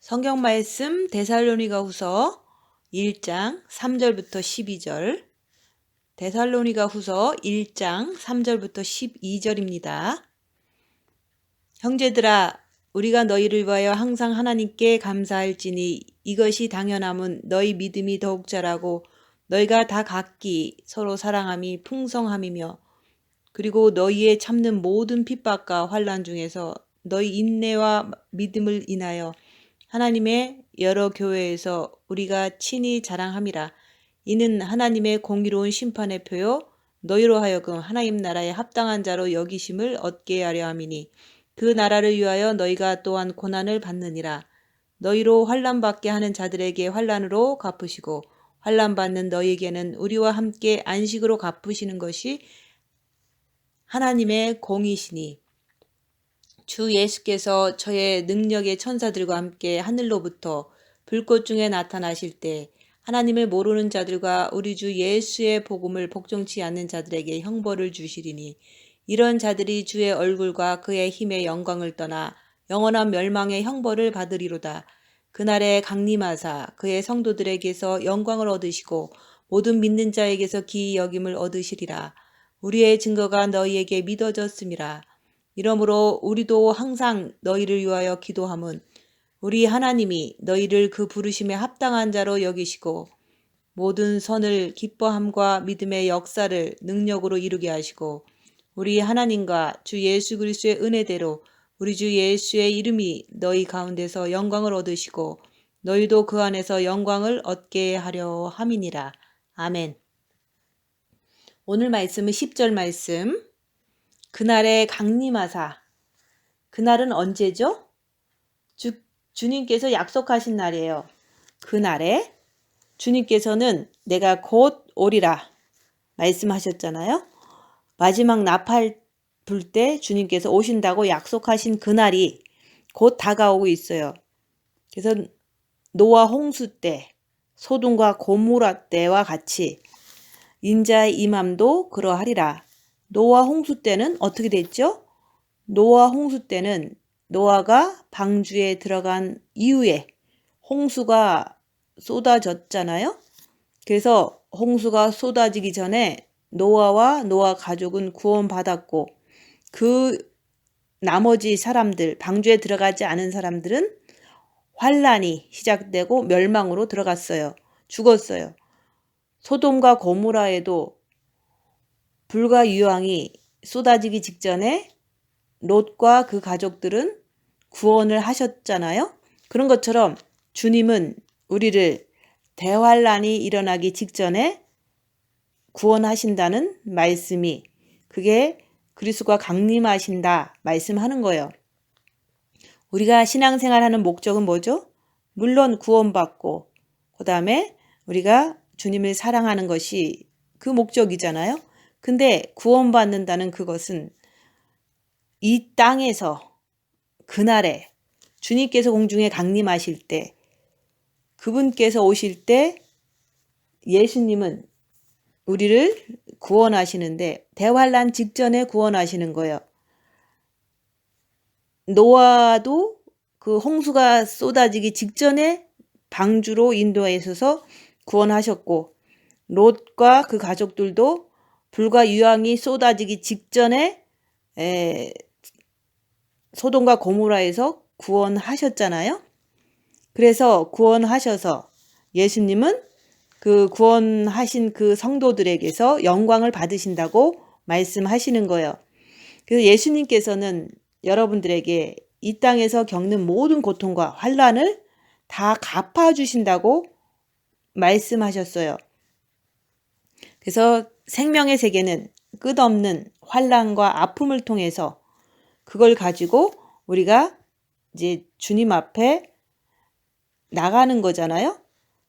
성경 말씀 데살로니가후서 1장 3절부터 12절. 데살로니가후서 1장 3절부터 12절입니다. 형제들아, 우리가 너희를 위하여 항상 하나님께 감사할지니 이것이 당연함은 너희 믿음이 더욱 자라고 너희가 다 각기 서로 사랑함이 풍성함이며, 그리고 너희의 참는 모든 핍박과 환난 중에서 너희 인내와 믿음을 인하여 하나님의 여러 교회에서 우리가 친히 자랑함이라. 이는 하나님의 공의로운 심판의 표요 너희로 하여금 하나님 나라에 합당한 자로 여기심을 얻게 하려 함이니, 그 나라를 위하여 너희가 또한 고난을 받느니라. 너희로 환난 받게 하는 자들에게 환난으로 갚으시고 환난 받는 너희에게는 우리와 함께 안식으로 갚으시는 것이 하나님의 공이시니, 주 예수께서 저의 능력의 천사들과 함께 하늘로부터 불꽃 중에 나타나실 때 하나님을 모르는 자들과 우리 주 예수의 복음을 복종치 않는 자들에게 형벌을 주시리니, 이런 자들이 주의 얼굴과 그의 힘의 영광을 떠나 영원한 멸망의 형벌을 받으리로다. 그날에 강림하사 그의 성도들에게서 영광을 얻으시고 모든 믿는 자에게서 기이 여김을 얻으시리라. 우리의 증거가 너희에게 믿어졌음이라. 이러므로 우리도 항상 너희를 위하여 기도함은 우리 하나님이 너희를 그 부르심에 합당한 자로 여기시고 모든 선을 기뻐함과 믿음의 역사를 능력으로 이루게 하시고, 우리 하나님과 주 예수 그리스도의 은혜대로 우리 주 예수의 이름이 너희 가운데서 영광을 얻으시고 너희도 그 안에서 영광을 얻게 하려 함이니라. 아멘. 오늘 말씀은 10절 말씀. 그날에 강림하사. 그날은 언제죠? 주님께서 약속하신 날이에요. 그날에 주님께서는 내가 곧 오리라 말씀하셨잖아요. 마지막 나팔 불 때 주님께서 오신다고 약속하신 그날이 곧 다가오고 있어요. 그래서 노아 홍수 때, 소돔과 고모라 때와 같이 인자의 임함도 그러하리라. 노아 홍수 때는 어떻게 됐죠? 노아 홍수 때는 노아가 방주에 들어간 이후에 홍수가 쏟아졌잖아요. 그래서 홍수가 쏟아지기 전에 노아와 노아 가족은 구원받았고, 그 나머지 사람들, 방주에 들어가지 않은 사람들은 환란이 시작되고 멸망으로 들어갔어요. 죽었어요. 소돔과 고모라에도 불과 유황이 쏟아지기 직전에 롯과 그 가족들은 구원을 하셨잖아요. 그런 것처럼 주님은 우리를 대환란이 일어나기 직전에 구원하신다는 말씀이, 그게 그리스도가 강림하신다 말씀하는 거예요. 우리가 신앙생활하는 목적은 뭐죠? 물론 구원받고 그 다음에 우리가 주님을 사랑하는 것이 그 목적이잖아요. 근데 구원받는다는 그것은 이 땅에서 그날에 주님께서 공중에 강림하실 때, 그분께서 오실 때 예수님은 우리를 구원하시는데 대환란 직전에 구원하시는 거예요. 노아도 그 홍수가 쏟아지기 직전에 방주로 인도하셔서 구원하셨고, 롯과 그 가족들도 불과 유황이 쏟아지기 직전에 소돔과 고모라에서 구원하셨잖아요. 그래서 구원하셔서 예수님은 그 구원하신 그 성도들에게서 영광을 받으신다고 말씀하시는 거예요. 그래서 예수님께서는 여러분들에게 이 땅에서 겪는 모든 고통과 환난을 다 갚아주신다고 말씀하셨어요. 그래서 생명의 세계는 끝없는 환난과 아픔을 통해서 그걸 가지고 우리가 이제 주님 앞에 나가는 거잖아요.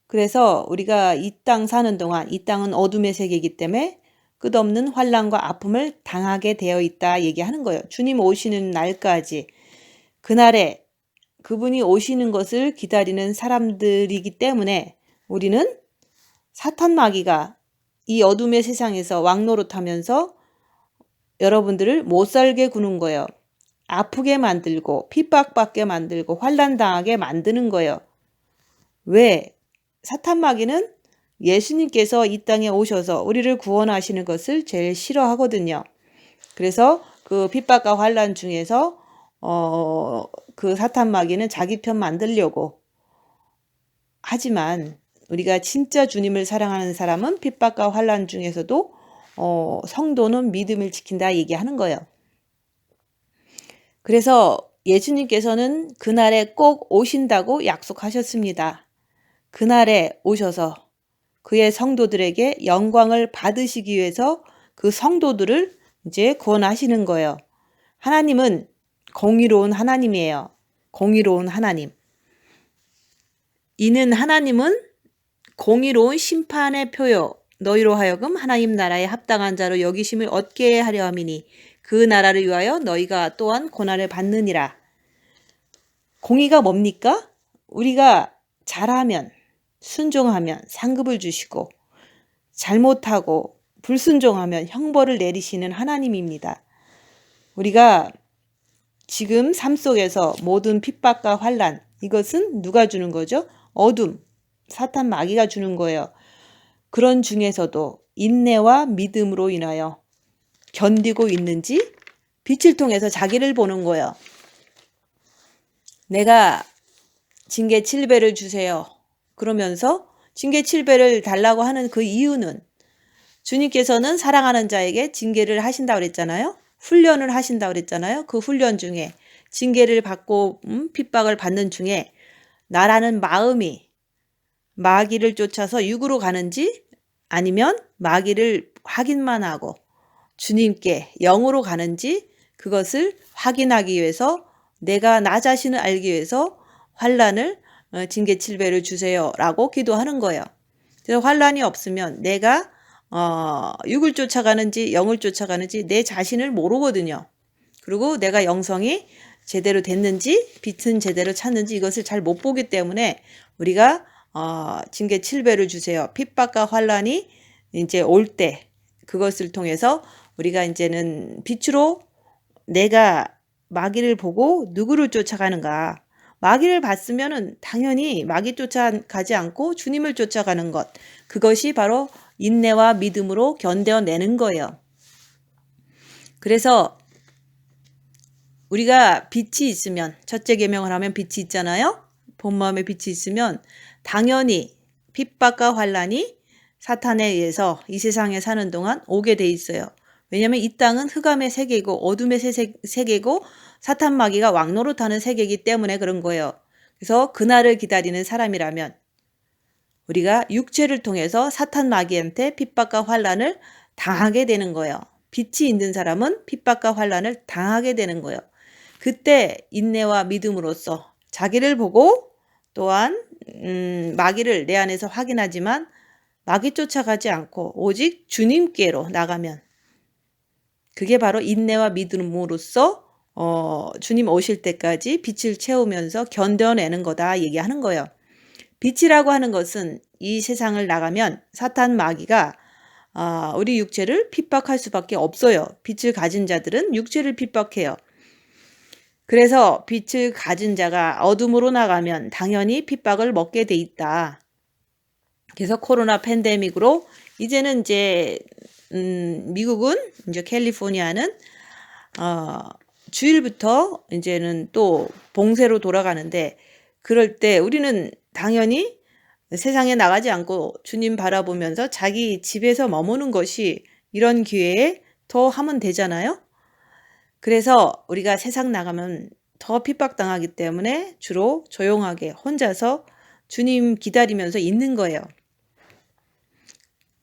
그래서 우리가 이 땅 사는 동안, 이 땅은 어둠의 세계이기 때문에 끝없는 환난과 아픔을 당하게 되어 있다 얘기하는 거예요. 주님 오시는 날까지. 그날에 그분이 오시는 것을 기다리는 사람들이기 때문에 우리는 사탄 마귀가 이 어둠의 세상에서 왕노릇하면서 여러분들을 못 살게 구는 거예요. 아프게 만들고 핍박받게 만들고 환난당하게 만드는 거예요. 왜? 사탄 마귀는 예수님께서 이 땅에 오셔서 우리를 구원하시는 것을 제일 싫어하거든요. 그래서 그 핍박과 환난 중에서 그 사탄 마귀는 자기 편 만들려고 하지만 우리가 진짜 주님을 사랑하는 사람은 핍박과 환난 중에서도 성도는 믿음을 지킨다 얘기하는 거예요. 그래서 예수님께서는 그날에 꼭 오신다고 약속하셨습니다. 그날에 오셔서 그의 성도들에게 영광을 받으시기 위해서 그 성도들을 이제 구원하시는 거예요. 하나님은 공의로운 하나님이에요. 공의로운 하나님. 이는 하나님은 공의로운 심판의 표요 너희로 하여금 하나님 나라에 합당한 자로 여기심을 얻게 하려 함이니 그 나라를 위하여 너희가 또한 고난을 받느니라. 공의가 뭡니까? 우리가 잘하면 순종하면 상급을 주시고 잘못하고 불순종하면 형벌을 내리시는 하나님입니다. 우리가 지금 삶 속에서 모든 핍박과 환난 이것은 누가 주는 거죠? 어둠, 사탄 마귀가 주는 거예요. 그런 중에서도 인내와 믿음으로 인하여 견디고 있는지 빛을 통해서 자기를 보는 거예요. 내가 징계 7배를 주세요. 그러면서 징계 7배를 달라고 하는 그 이유는 주님께서는 사랑하는 자에게 징계를 하신다고 그랬잖아요. 훈련을 하신다고 그랬잖아요. 그 훈련 중에 징계를 받고 핍박을 받는 중에 나라는 마음이 마귀를 쫓아서 육으로 가는지 아니면 마귀를 확인만 하고 주님께 영으로 가는지 그것을 확인하기 위해서 내가 나 자신을 알기 위해서 환난을 징계 7배를 주세요 라고 기도하는 거예요. 그래서 환난이 없으면 내가 육을 쫓아가는지 영을 쫓아가는지 내 자신을 모르거든요. 그리고 내가 영성이 제대로 됐는지 빛은 제대로 찾는지 이것을 잘 못 보기 때문에 우리가 징계 7배를 주세요. 핍박과 환난이 이제 올 때 그것을 통해서 우리가 이제는 빛으로 내가 마귀를 보고 누구를 쫓아가는가. 마귀를 봤으면은 당연히 마귀 쫓아가지 않고 주님을 쫓아가는 것. 그것이 바로 인내와 믿음으로 견뎌내는 거예요. 그래서 우리가 빛이 있으면 첫째 계명을 하면 빛이 있잖아요. 본 마음에 빛이 있으면 당연히 핍박과 환난이 사탄에 의해서 이 세상에 사는 동안 오게 돼 있어요. 왜냐하면 이 땅은 흑암의 세계이고 어둠의 세계이고 사탄 마귀가 왕노릇하는 세계이기 때문에 그런 거예요. 그래서 그날을 기다리는 사람이라면 우리가 육체를 통해서 사탄 마귀한테 핍박과 환난을 당하게 되는 거예요. 빛이 있는 사람은 핍박과 환난을 당하게 되는 거예요. 그때 인내와 믿음으로써 자기를 보고 또한 마귀를 내 안에서 확인하지만 마귀 쫓아가지 않고 오직 주님께로 나가면 그게 바로 인내와 믿음으로써 주님 오실 때까지 빛을 채우면서 견뎌내는 거다 얘기하는 거예요. 빛이라고 하는 것은 이 세상을 나가면 사탄 마귀가 우리 육체를 핍박할 수밖에 없어요. 빛을 가진 자들은 육체를 핍박해요. 그래서 빛을 가진 자가 어둠으로 나가면 당연히 핍박을 먹게 돼 있다. 그래서 코로나 팬데믹으로 이제는 이제 미국은 이제 캘리포니아는 주일부터 이제는 또 봉쇄로 돌아가는데 그럴 때 우리는 당연히 세상에 나가지 않고 주님 바라보면서 자기 집에서 머무는 것이 이런 기회에 더 하면 되잖아요. 그래서 우리가 세상 나가면 더 핍박당하기 때문에 주로 조용하게 혼자서 주님 기다리면서 있는 거예요.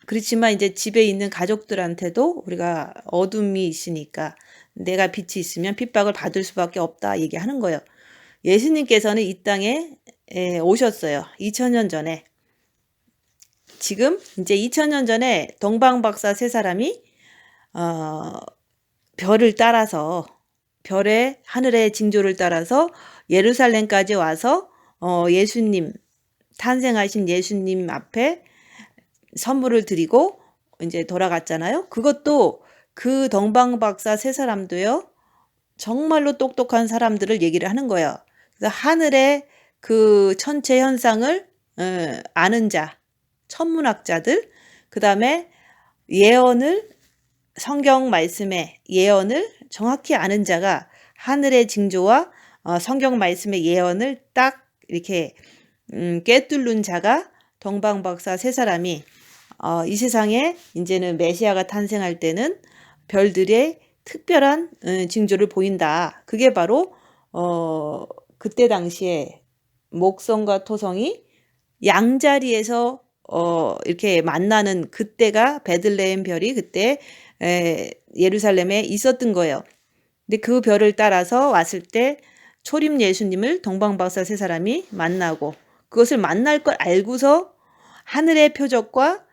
그렇지만 이제 집에 있는 가족들한테도 우리가 어둠이 있으니까 내가 빛이 있으면 핍박을 받을 수밖에 없다 얘기하는 거예요. 예수님께서는 이 땅에 오셨어요. 2000년 전에. 지금 이제 2000년 전에 동방박사 세 사람이 별을 따라서 별의 하늘의 징조를 따라서 예루살렘까지 와서 예수님 탄생하신 예수님 앞에 선물을 드리고 이제 돌아갔잖아요. 그것도 그 동방박사 세 사람도요. 정말로 똑똑한 사람들을 얘기를 하는 거예요. 그래서 하늘의 그 천체 현상을 아는 자, 천문학자들, 그 다음에 예언을 성경 말씀의 예언을 정확히 아는 자가 하늘의 징조와 성경 말씀의 예언을 딱 이렇게 꿰뚫는 자가 동방박사 세 사람이 이 세상에 이제는 메시아가 탄생할 때는 별들의 특별한 징조를 보인다. 그게 바로 그때 당시에 목성과 토성이 양자리에서 이렇게 만나는 그때가 베들레헴 별이 그때 예루살렘에 있었던 거예요. 근데 그 별을 따라서 왔을 때 초림 예수님을 동방박사 세 사람이 만나고 그것을 만날 걸 알고서 하늘의 표적과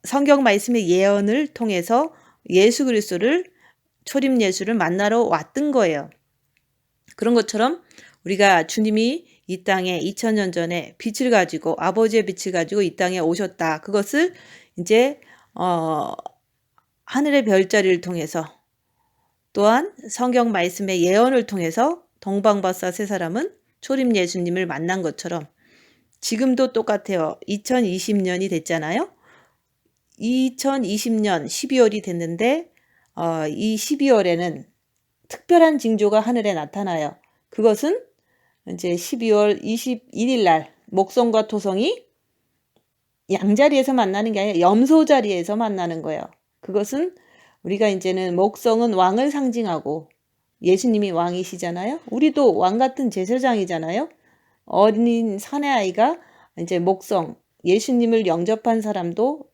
성경 말씀의 예언을 통해서 예수 그리스도를 초림 예수를 만나러 왔던 거예요. 그런 것처럼 우리가 주님이 이 땅에 2000년 전에 빛을 가지고 아버지의 빛을 가지고 이 땅에 오셨다. 그것을 이제 하늘의 별자리를 통해서 또한 성경 말씀의 예언을 통해서 동방박사 세 사람은 초림 예수님을 만난 것처럼 지금도 똑같아요. 2020년이 됐잖아요. 2020년 12월이 됐는데 이 12월에는 특별한 징조가 하늘에 나타나요. 그것은 이제 12월 21일 날 목성과 토성이 양자리에서 만나는 게 아니라 염소 자리에서 만나는 거예요. 그것은 우리가 이제는 목성은 왕을 상징하고 예수님이 왕이시잖아요. 우리도 왕 같은 제사장이잖아요. 어린 사내아이가 이제 목성 예수님을 영접한 사람도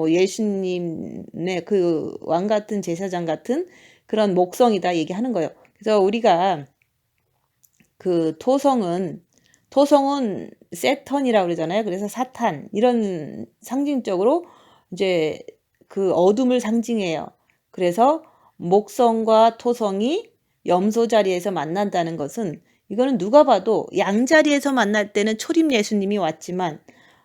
예수님의 그 왕 같은 제사장 같은 그런 목성이다 얘기하는 거예요. 그래서 우리가 그 토성은 세턴이라고 그러잖아요. 그래서 사탄 이런 상징적으로 이제 그 어둠을 상징해요. 그래서 목성과 토성이 염소 자리에서 만난다는 것은 이거는 누가 봐도 양자리에서 만날 때는 초림 예수님이 왔지만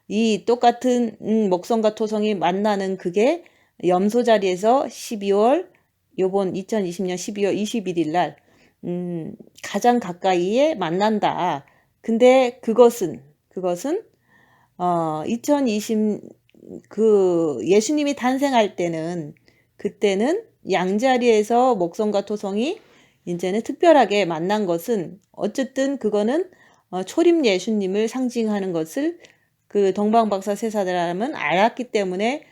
이 똑같은 목성과 토성이 만나는 그게 염소 자리에서 12월 요번 2020년 12월 21일 날 가장 가까이에 만난다. 근데 그것은 2020 그 예수님이 탄생할 때는 그때는 양자리에서 목성과 토성이 이제는 특별하게 만난 것은 어쨌든 그거는 초림 예수님을 상징하는 것을 그 동방박사 세 사람은 알았기 때문에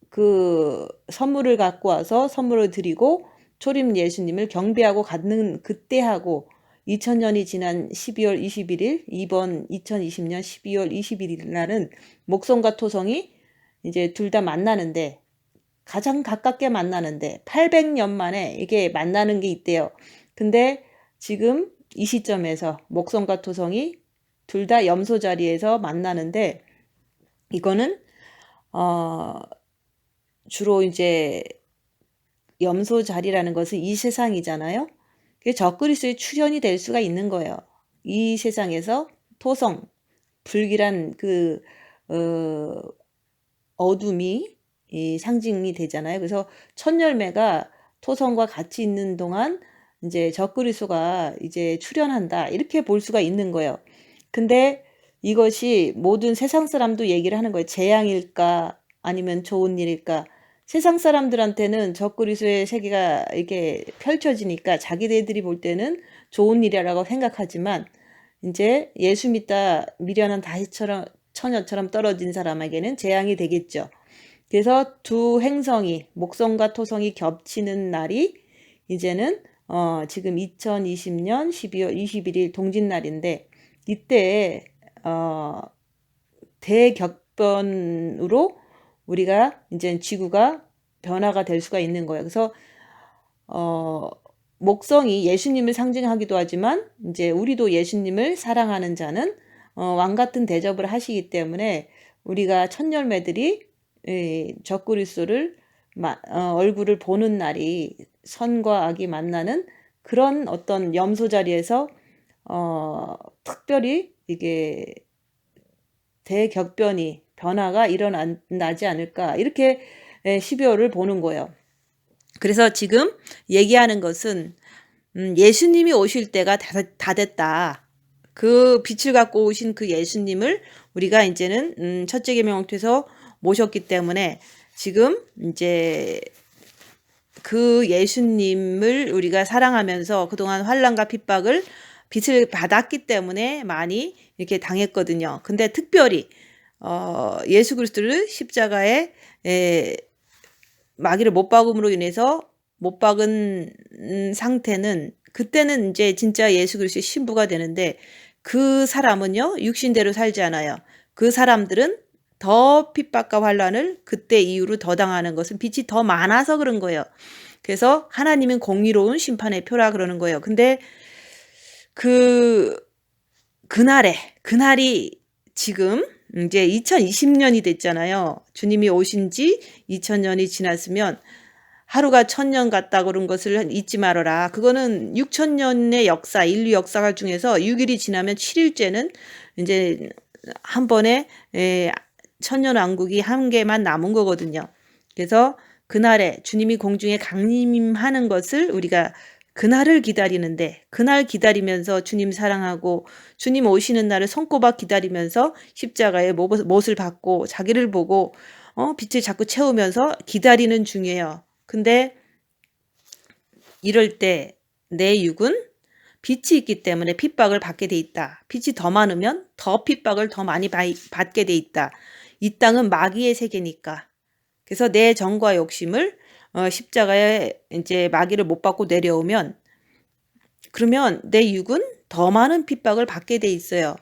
그 선물을 갖고 와서 선물을 드리고 초림 예수님을 경배하고 갖는 그때하고 2000년이 지난 12월 21일 이번 2020년 12월 21일 날은 목성과 토성이 이제 둘 다 만나는데 가장 가깝게 만나는데 800년 만에 이게 만나는 게 있대요. 근데 지금 이 시점에서 목성과 토성이 둘 다 염소 자리에서 만나는데 이거는 주로 이제 염소 자리라는 것은 이 세상이잖아요. 그게 적그리스도의 출현이 될 수가 있는 거예요. 이 세상에서 토성, 불길한 그 어둠이 상징이 되잖아요. 그래서 첫 열매가 토성과 같이 있는 동안 이제 적그리스도가 이제 출현한다. 이렇게 볼 수가 있는 거예요. 근데 이것이 모든 세상 사람도 얘기를 하는 거예요. 재앙일까 아니면 좋은 일일까? 세상 사람들한테는 적그리스도의 세계가 이렇게 펼쳐지니까 자기네들이 볼 때는 좋은 일이라고 생각하지만 이제 예수 믿다 미련한 다시처럼 처녀처럼 떨어진 사람에게는 재앙이 되겠죠. 그래서 두 행성이 목성과 토성이 겹치는 날이 이제는 지금 2020년 12월 21일 동짓날인데 이때 대격변으로 우리가 이제 지구가 변화가 될 수가 있는 거예요. 그래서 목성이 예수님을 상징하기도 하지만 이제 우리도 예수님을 사랑하는 자는 왕 같은 대접을 하시기 때문에 우리가 첫 열매들이 적그리스도를 얼굴을 보는 날이 선과 악이 만나는 그런 어떤 염소 자리에서 특별히 이게 대격변이 변화가 일어나지 않을까 이렇게 12월을 보는 거예요. 그래서 지금 얘기하는 것은 예수님이 오실 때가 다 됐다. 그 빛을 갖고 오신 그 예수님을 우리가 이제는 첫째 계명통에서 모셨기 때문에 지금 이제 그 예수님을 우리가 사랑하면서 그동안 환난과 핍박을 빛을 받았기 때문에 많이 이렇게 당했거든요. 근데 특별히 예수 그리스도를 십자가에 마귀를 못 박음으로 인해서 못 박은 상태는 그때는 이제 진짜 예수 그리스도의 신부가 되는데 그 사람은요 육신대로 살지 않아요. 그 사람들은 더 핍박과 환난을 그때 이후로 더 당하는 것은 빛이 더 많아서 그런 거예요. 그래서 하나님은 공의로운 심판의 표라 그러는 거예요. 근데 그날이 지금 이제 2020년이 됐잖아요. 주님이 오신 지 2000년이 지났으면 하루가 1000년 같다 그런 것을 잊지 말아라. 그거는 6000년의 역사, 인류 역사가 중에서 6일이 지나면 7일째는 이제 한 번에 1000년 왕국이 한 개만 남은 거거든요. 그래서 그날에 주님이 공중에 강림하는 것을 우리가 그날을 기다리는데 그날 기다리면서 주님 사랑하고 주님 오시는 날을 손꼽아 기다리면서 십자가에 못을 받고 자기를 보고 빛을 자꾸 채우면서 기다리는 중이에요. 근데 이럴 때 내 육은 빛이 있기 때문에 핍박을 받게 돼 있다. 빛이 더 많으면 더 핍박을 더 많이 받게 돼 있다. 이 땅은 마귀의 세계니까. 그래서 내 정과 욕심을 십자가에 이제 마귀를 못 받고 내려오면 그러면 내 육은 더 많은 핍박을 받게 돼 있어요.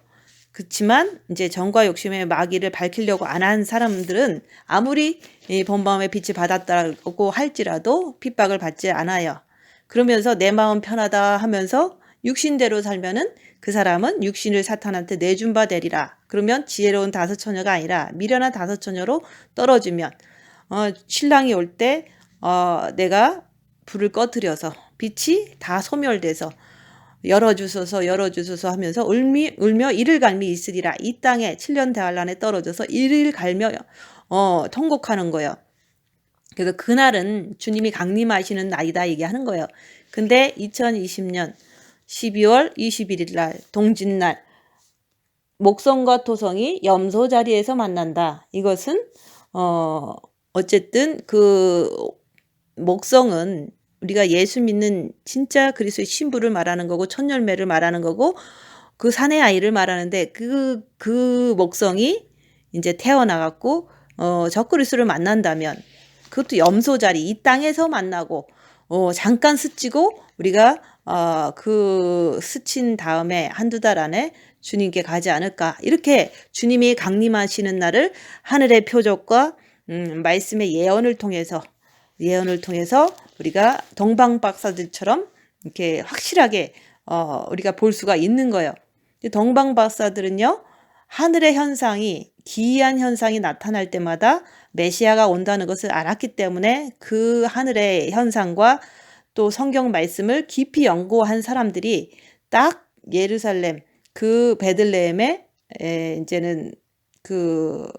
그렇지만 이제 정과 욕심의 마귀를 밝히려고 안 한 사람들은 아무리 본마음의 빛을 받았다고 할지라도 핍박을 받지 않아요. 그러면서 내 마음 편하다 하면서 육신대로 살면은 그 사람은 육신을 사탄한테 내준 바 되리라. 그러면 지혜로운 다섯 처녀가 아니라 미련한 다섯 처녀로 떨어지면 신랑이 올 때 내가 불을 꺼뜨려서 빛이 다 소멸돼서 열어주소서 열어주소서 하면서 울며 이를 갈미 있으리라. 이 땅에 7년 대환란에 떨어져서 이를 갈며 통곡하는 거예요. 그래서 그날은 주님이 강림하시는 날이다 얘기하는 거예요. 근데 2020년 12월 21일 날 동짓날 목성과 토성이 염소 자리에서 만난다. 이것은 어쨌든 그 목성은 우리가 예수 믿는 진짜 그리스도의 신부를 말하는 거고 천열매를 말하는 거고 그 사내 아이를 말하는데 그 목성이 이제 태어나갖고 적그리스도를 만난다면 그것도 염소 자리 이 땅에서 만나고 잠깐 스치고 우리가 그 스친 다음에 한두 달 안에 주님께 가지 않을까 이렇게 주님이 강림하시는 날을 하늘의 표적과 말씀의 예언을 통해서 우리가 동방박사들처럼 이렇게 확실하게 우리가 볼 수가 있는 거예요. 동방박사들은요 하늘의 현상이 기이한 현상이 나타날 때마다 메시아가 온다는 것을 알았기 때문에 그 하늘의 현상과 또 성경 말씀을 깊이 연구한 사람들이 딱 예루살렘 그 베들레헴에 이제는 그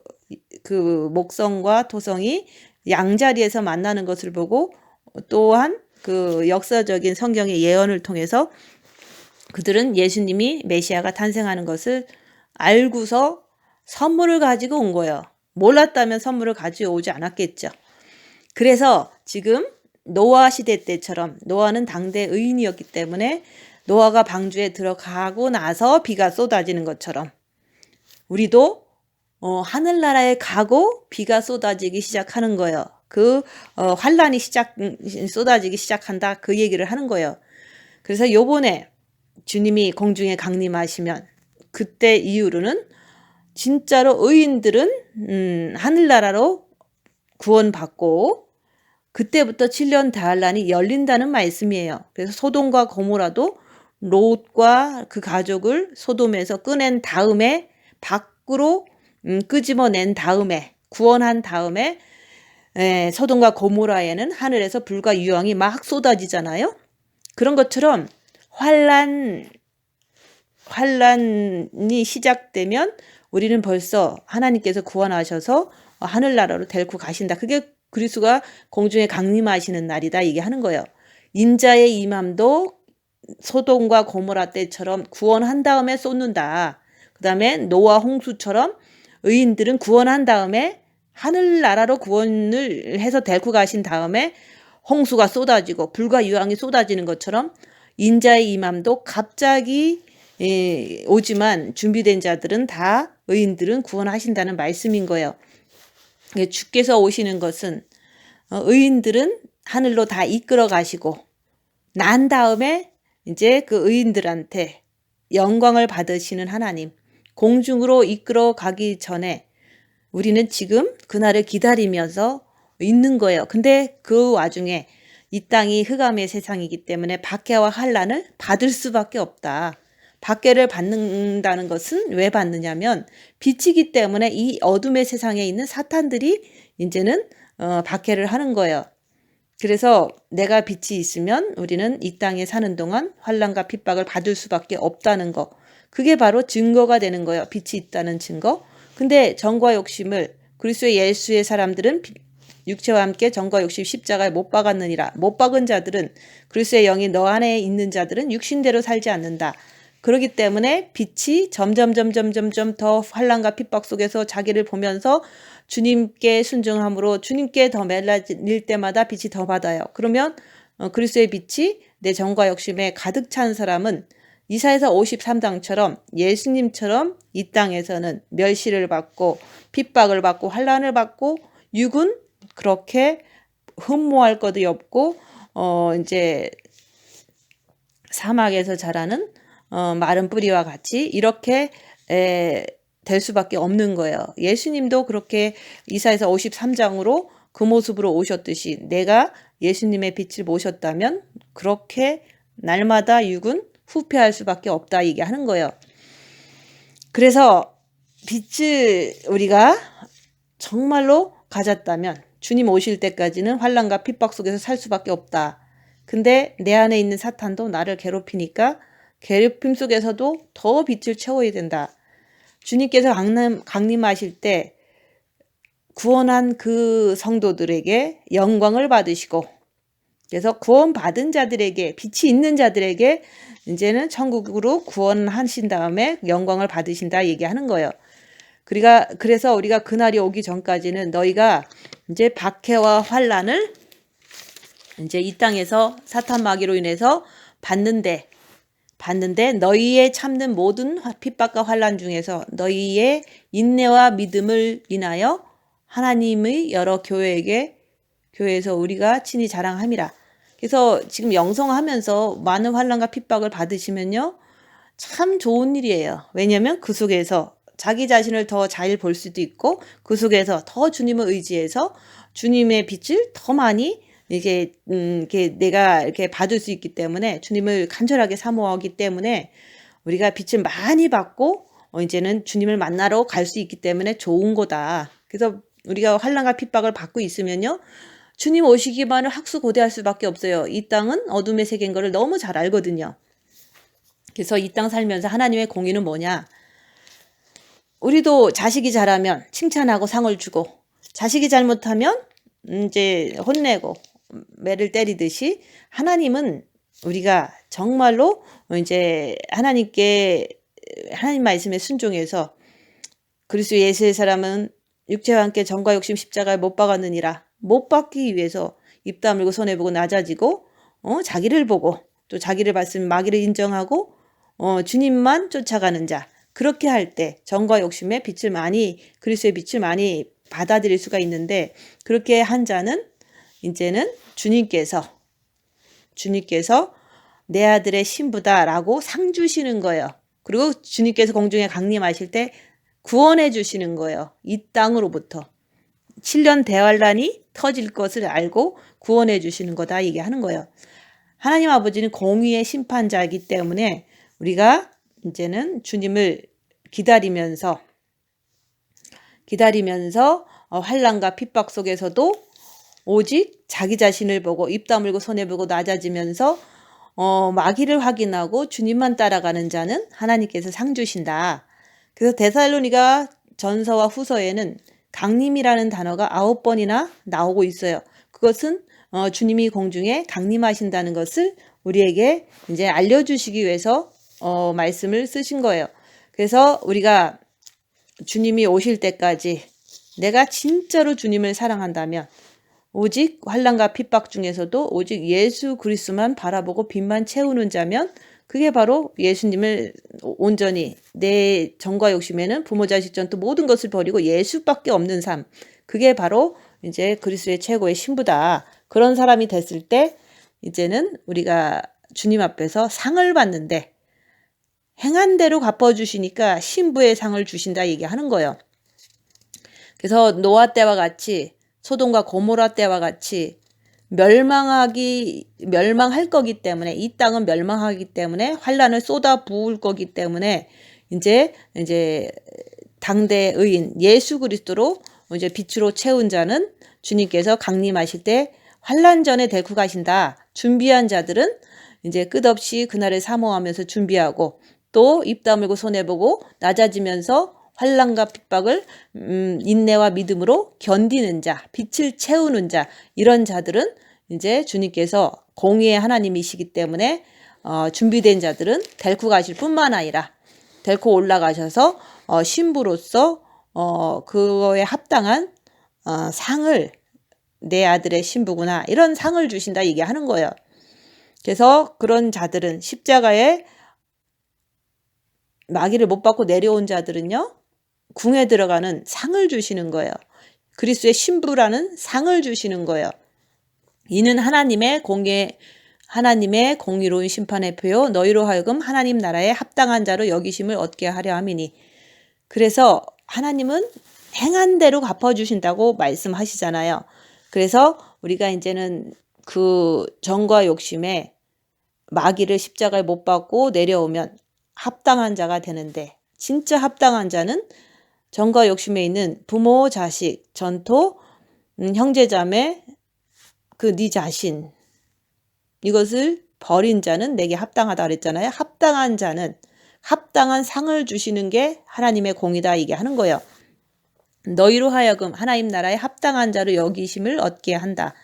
목성과 토성이 양자리에서 만나는 것을 보고 또한 그 역사적인 성경의 예언을 통해서 그들은 예수님이 메시아가 탄생하는 것을 알고서 선물을 가지고 온 거예요. 몰랐다면 선물을 가지고 오지 않았겠죠. 그래서 지금 노아 시대 때처럼 노아는 당대 의인이었기 때문에 노아가 방주에 들어가고 나서 비가 쏟아지는 것처럼 우리도 하늘나라에 가고 비가 쏟아지기 시작하는 거예요. 그 환란이 쏟아지기 시작한다 그 얘기를 하는 거예요. 그래서 요번에 주님이 공중에 강림하시면 그때 이후로는 진짜로 의인들은 하늘나라로 구원받고 그때부터 7년 대환란이 열린다는 말씀이에요. 그래서 소돔과 고모라도 롯과 그 가족을 소돔에서 꺼낸 다음에 밖으로 끄집어낸 다음에 구원한 다음에 소돔과 고모라에는 하늘에서 불과 유황이 막 쏟아지잖아요. 그런 것처럼 환란이 시작되면 우리는 벌써 하나님께서 구원하셔서 하늘나라로 데리고 가신다. 그게 그리스도가 공중에 강림하시는 날이다 얘기하는 거예요. 인자의 임함도 소돔과 고모라 때처럼 구원한 다음에 쏟는다. 그 다음에 노아 홍수처럼 의인들은 구원한 다음에 하늘나라로 구원을 해서 데리고 가신 다음에 홍수가 쏟아지고 불과 유황이 쏟아지는 것처럼 인자의 임함도 갑자기 오지만 준비된 자들은 다 의인들은 구원하신다는 말씀인 거예요. 주께서 오시는 것은 의인들은 하늘로 다 이끌어 가시고 난 다음에 이제 그 의인들한테 영광을 받으시는 하나님, 공중으로 이끌어 가기 전에 우리는 지금 그날을 기다리면서 있는 거예요. 근데 그 와중에 이 땅이 흑암의 세상이기 때문에 박해와 환난을 받을 수밖에 없다. 박해를 받는다는 것은 왜 받느냐면 빛이기 때문에 이 어둠의 세상에 있는 사탄들이 이제는 박해를 하는 거예요. 그래서 내가 빛이 있으면 우리는 이 땅에 사는 동안 환난과 핍박을 받을 수밖에 없다는 거. 그게 바로 증거가 되는 거예요. 빛이 있다는 증거. 근데 정과 욕심을 그리스도 예수의 사람들은 육체와 함께 정과 욕심 십자가에 못 박았느니라. 못 박은 자들은 그리스도의 영이 너 안에 있는 자들은 육신대로 살지 않는다. 그렇기 때문에 빛이 점점 더 환난과 핍박 속에서 자기를 보면서 주님께 순종함으로 주님께 더 멜라질 때마다 빛이 더 받아요. 그러면 그리스도의 빛이 내 정과 욕심에 가득 찬 사람은 이사야서 53장처럼 예수님처럼 이 땅에서는 멸시를 받고 핍박을 받고 환난을 받고 육은 그렇게 흠모할 것이 없고 이제 사막에서 자라는 마른 뿌리와 같이 이렇게 될 수밖에 없는 거예요. 예수님도 그렇게 이사야서 53장으로 그 모습으로 오셨듯이 내가 예수님의 빛을 모셨다면 그렇게 날마다 육은 후패할 수밖에 없다 얘기하는 거예요. 그래서 빛을 우리가 정말로 가졌다면 주님 오실 때까지는 환난과 핍박 속에서 살 수밖에 없다. 근데 내 안에 있는 사탄도 나를 괴롭히니까 괴롭힘 속에서도 더 빛을 채워야 된다. 주님께서 강림하실 때 구원한 그 성도들에게 영광을 받으시고 그래서 구원받은 자들에게 빛이 있는 자들에게 이제는 천국으로 구원하신 다음에 영광을 받으신다 얘기하는 거예요. 그래서 우리가 그날이 오기 전까지는 너희가 이제 박해와 환난을 이제 이 땅에서 사탄 마귀로 인해서 받는데 너희의 참는 모든 핍박과 환난 중에서 너희의 인내와 믿음을 인하여 하나님의 여러 교회에서 우리가 친히 자랑함이라. 그래서 지금 영성하면서 많은 환난과 핍박을 받으시면요. 참 좋은 일이에요. 왜냐하면 그 속에서 자기 자신을 더 잘 볼 수도 있고 그 속에서 더 주님을 의지해서 주님의 빛을 더 많이 이게 내가 이렇게 받을 수 있기 때문에 주님을 간절하게 사모하기 때문에 우리가 빛을 많이 받고 이제는 주님을 만나러 갈 수 있기 때문에 좋은 거다. 그래서 우리가 환난과 핍박을 받고 있으면요. 주님 오시기만을 학수고대할 수밖에 없어요. 이 땅은 어둠의 세계인 거를 너무 잘 알거든요. 그래서 이 땅 살면서 하나님의 공의는 뭐냐? 우리도 자식이 잘하면 칭찬하고 상을 주고 자식이 잘못하면 이제 혼내고 매를 때리듯이 하나님은 우리가 정말로 이제 하나님 말씀에 순종해서 그리스도 예수의 사람은 육체와 함께 정과 욕심 십자가에 못 박았느니라. 못 박기 위해서 입 다물고 손해 보고 낮아지고 자기를 보고 또 자기를 봤으면 마귀를 인정하고 주님만 쫓아가는 자. 그렇게 할 때 정과 욕심의 빛을 그리스도의 빛을 많이 받아들일 수가 있는데 그렇게 한 자는 이제는 주님께서 내 아들의 신부다라고 상 주시는 거예요. 그리고 주님께서 공중에 강림하실 때 구원해 주시는 거예요. 이 땅으로부터 7년 대환란이 터질 것을 알고 구원해 주시는 거다 얘기하는 거예요. 하나님 아버지는 공의의 심판자이기 때문에 우리가 이제는 주님을 기다리면서 환난과 핍박 속에서도 오직 자기 자신을 보고 입 다물고 손해 보고 낮아지면서 마귀를 확인하고 주님만 따라가는 자는 하나님께서 상 주신다. 그래서 데살로니가 전서와 후서에는 강림이라는 단어가 9번이나 나오고 있어요. 그것은 주님이 공중에 강림하신다는 것을 우리에게 이제 알려주시기 위해서 말씀을 쓰신 거예요. 그래서 우리가 주님이 오실 때까지 내가 진짜로 주님을 사랑한다면 오직 환난과 핍박 중에서도 오직 예수 그리스도만 바라보고 빚만 채우는 자면 그게 바로 예수님을 온전히 내 정과 욕심에는 부모 자식 전투 모든 것을 버리고 예수밖에 없는 삶. 그게 바로 이제 그리스도의 최고의 신부다. 그런 사람이 됐을 때 이제는 우리가 주님 앞에서 상을 받는데 행한 대로 갚아주시니까 신부의 상을 주신다 얘기하는 거예요. 그래서 노아 때와 같이 소돔과 고모라 때와 같이 멸망할 거기 때문에 이 땅은 멸망하기 때문에 환란을 쏟아 부을 거기 때문에 이제 당대 의인 예수 그리스도로 이제 빛으로 채운 자는 주님께서 강림하실 때 환란 전에 데리고 가신다. 준비한 자들은 이제 끝없이 그날을 사모하면서 준비하고 또 입 다물고 손해보고 낮아지면서 환난과 핍박을 인내와 믿음으로 견디는 자, 빛을 채우는 자, 이런 자들은 이제 주님께서 공의의 하나님이시기 때문에 준비된 자들은 데리고 가실 뿐만 아니라 데리고 올라가셔서 신부로서 그거에 합당한 상을 내 아들의 신부구나 이런 상을 주신다 얘기하는 거예요. 그래서 그런 자들은 십자가에 마귀를 못 받고 내려온 자들은요. 궁에 들어가는 상을 주시는 거예요. 그리스도의 신부라는 상을 주시는 거예요. 이는 하나님의 공의로운 심판의 표요 너희로 하여금 하나님 나라에 합당한 자로 여기심을 얻게 하려 함이니. 그래서 하나님은 행한 대로 갚아주신다고 말씀하시잖아요. 그래서 우리가 이제는 그 정과 욕심에 마귀를 십자가에 못 박고 내려오면 합당한 자가 되는데 진짜 합당한 자는 정과 욕심에 있는 부모, 자식, 전토, 형제자매, 그 네 자신 이것을 버린 자는 내게 합당하다 그랬잖아요. 합당한 자는 합당한 상을 주시는 게 하나님의 공이다 이게 하는 거예요. 너희로 하여금 하나님 나라에 합당한 자로 여기심을 얻게 한다.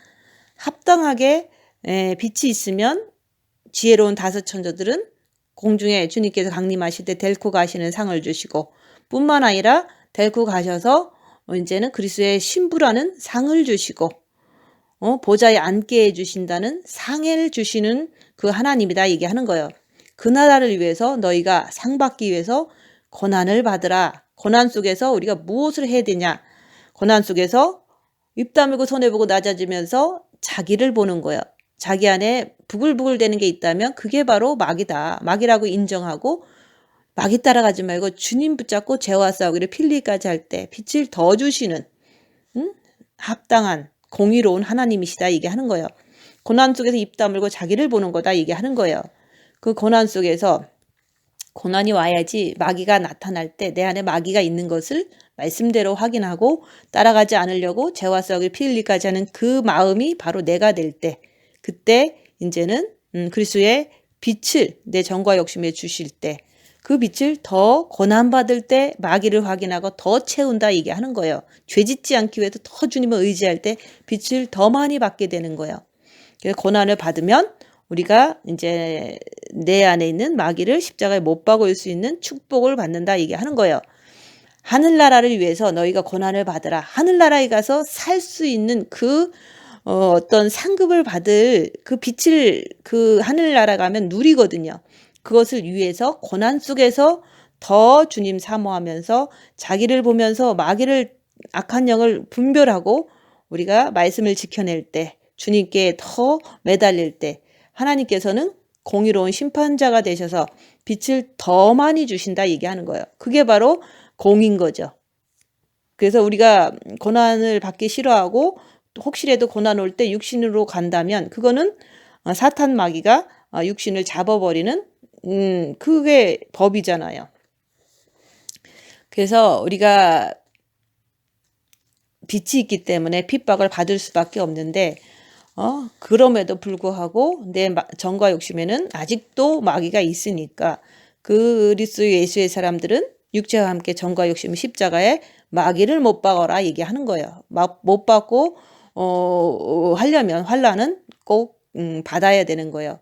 합당하게 빛이 있으면 지혜로운 다섯 천사들은 공중에 주님께서 강림하실 때 데리고 가시는 상을 주시고 뿐만 아니라 데리고 가셔서 이제는 그리스도의 신부라는 상을 주시고 보좌에 앉게 해주신다는 상을 주시는 그 하나님이다 얘기하는 거예요. 그 나라를 위해서 너희가 상 받기 위해서 고난을 받으라. 고난 속에서 우리가 무엇을 해야 되냐. 고난 속에서 입 다물고 손해보고 낮아지면서 자기를 보는 거예요. 자기 안에 부글부글 되는 게 있다면 그게 바로 마귀다. 마귀라고 인정하고 마귀 따라가지 말고 주님 붙잡고 죄와 싸우기를 필리까지 할 때 빛을 더 주시는 합당한 공의로운 하나님이시다 이게 하는 거예요. 고난 속에서 입 다물고 자기를 보는 거다 이게 하는 거예요. 그 고난 속에서 고난이 와야지 마귀가 나타날 때 내 안에 마귀가 있는 것을 말씀대로 확인하고 따라가지 않으려고 죄와 싸우기를 필리까지 하는 그 마음이 바로 내가 될 때 그때 이제는 그리스도의 빛을 내 정과 욕심에 주실 때 그 빛을 더 고난받을 때 마귀를 확인하고 더 채운다 이게 하는 거예요. 죄 짓지 않기 위해서 더 주님을 의지할 때 빛을 더 많이 받게 되는 거예요. 그래서 고난을 받으면 우리가 이제 내 안에 있는 마귀를 십자가에 못 박을 수 있는 축복을 받는다 이게 하는 거예요. 하늘나라를 위해서 너희가 고난을 받으라. 하늘나라에 가서 살 수 있는 그 어떤 상급을 받을 그 빛을 그 하늘나라 가면 누리거든요. 그것을 위해서 고난 속에서 더 주님 사모하면서 자기를 보면서 마귀를 악한 영을 분별하고 우리가 말씀을 지켜낼 때 주님께 더 매달릴 때 하나님께서는 공의로운 심판자가 되셔서 빛을 더 많이 주신다 얘기하는 거예요. 그게 바로 공인 거죠. 그래서 우리가 고난을 받기 싫어하고 혹시라도 고난 올 때 육신으로 간다면 그거는 사탄 마귀가 육신을 잡아버리는 그게 법이잖아요. 그래서 우리가 빛이 있기 때문에 핍박을 받을 수밖에 없는데 그럼에도 불구하고 내 정과 욕심에는 아직도 마귀가 있으니까 그리스도 예수의 사람들은 육체와 함께 정과 욕심 십자가에 마귀를 못 박아라 얘기하는 거예요. 못 박고 하려면 환난은 꼭 받아야 되는 거예요.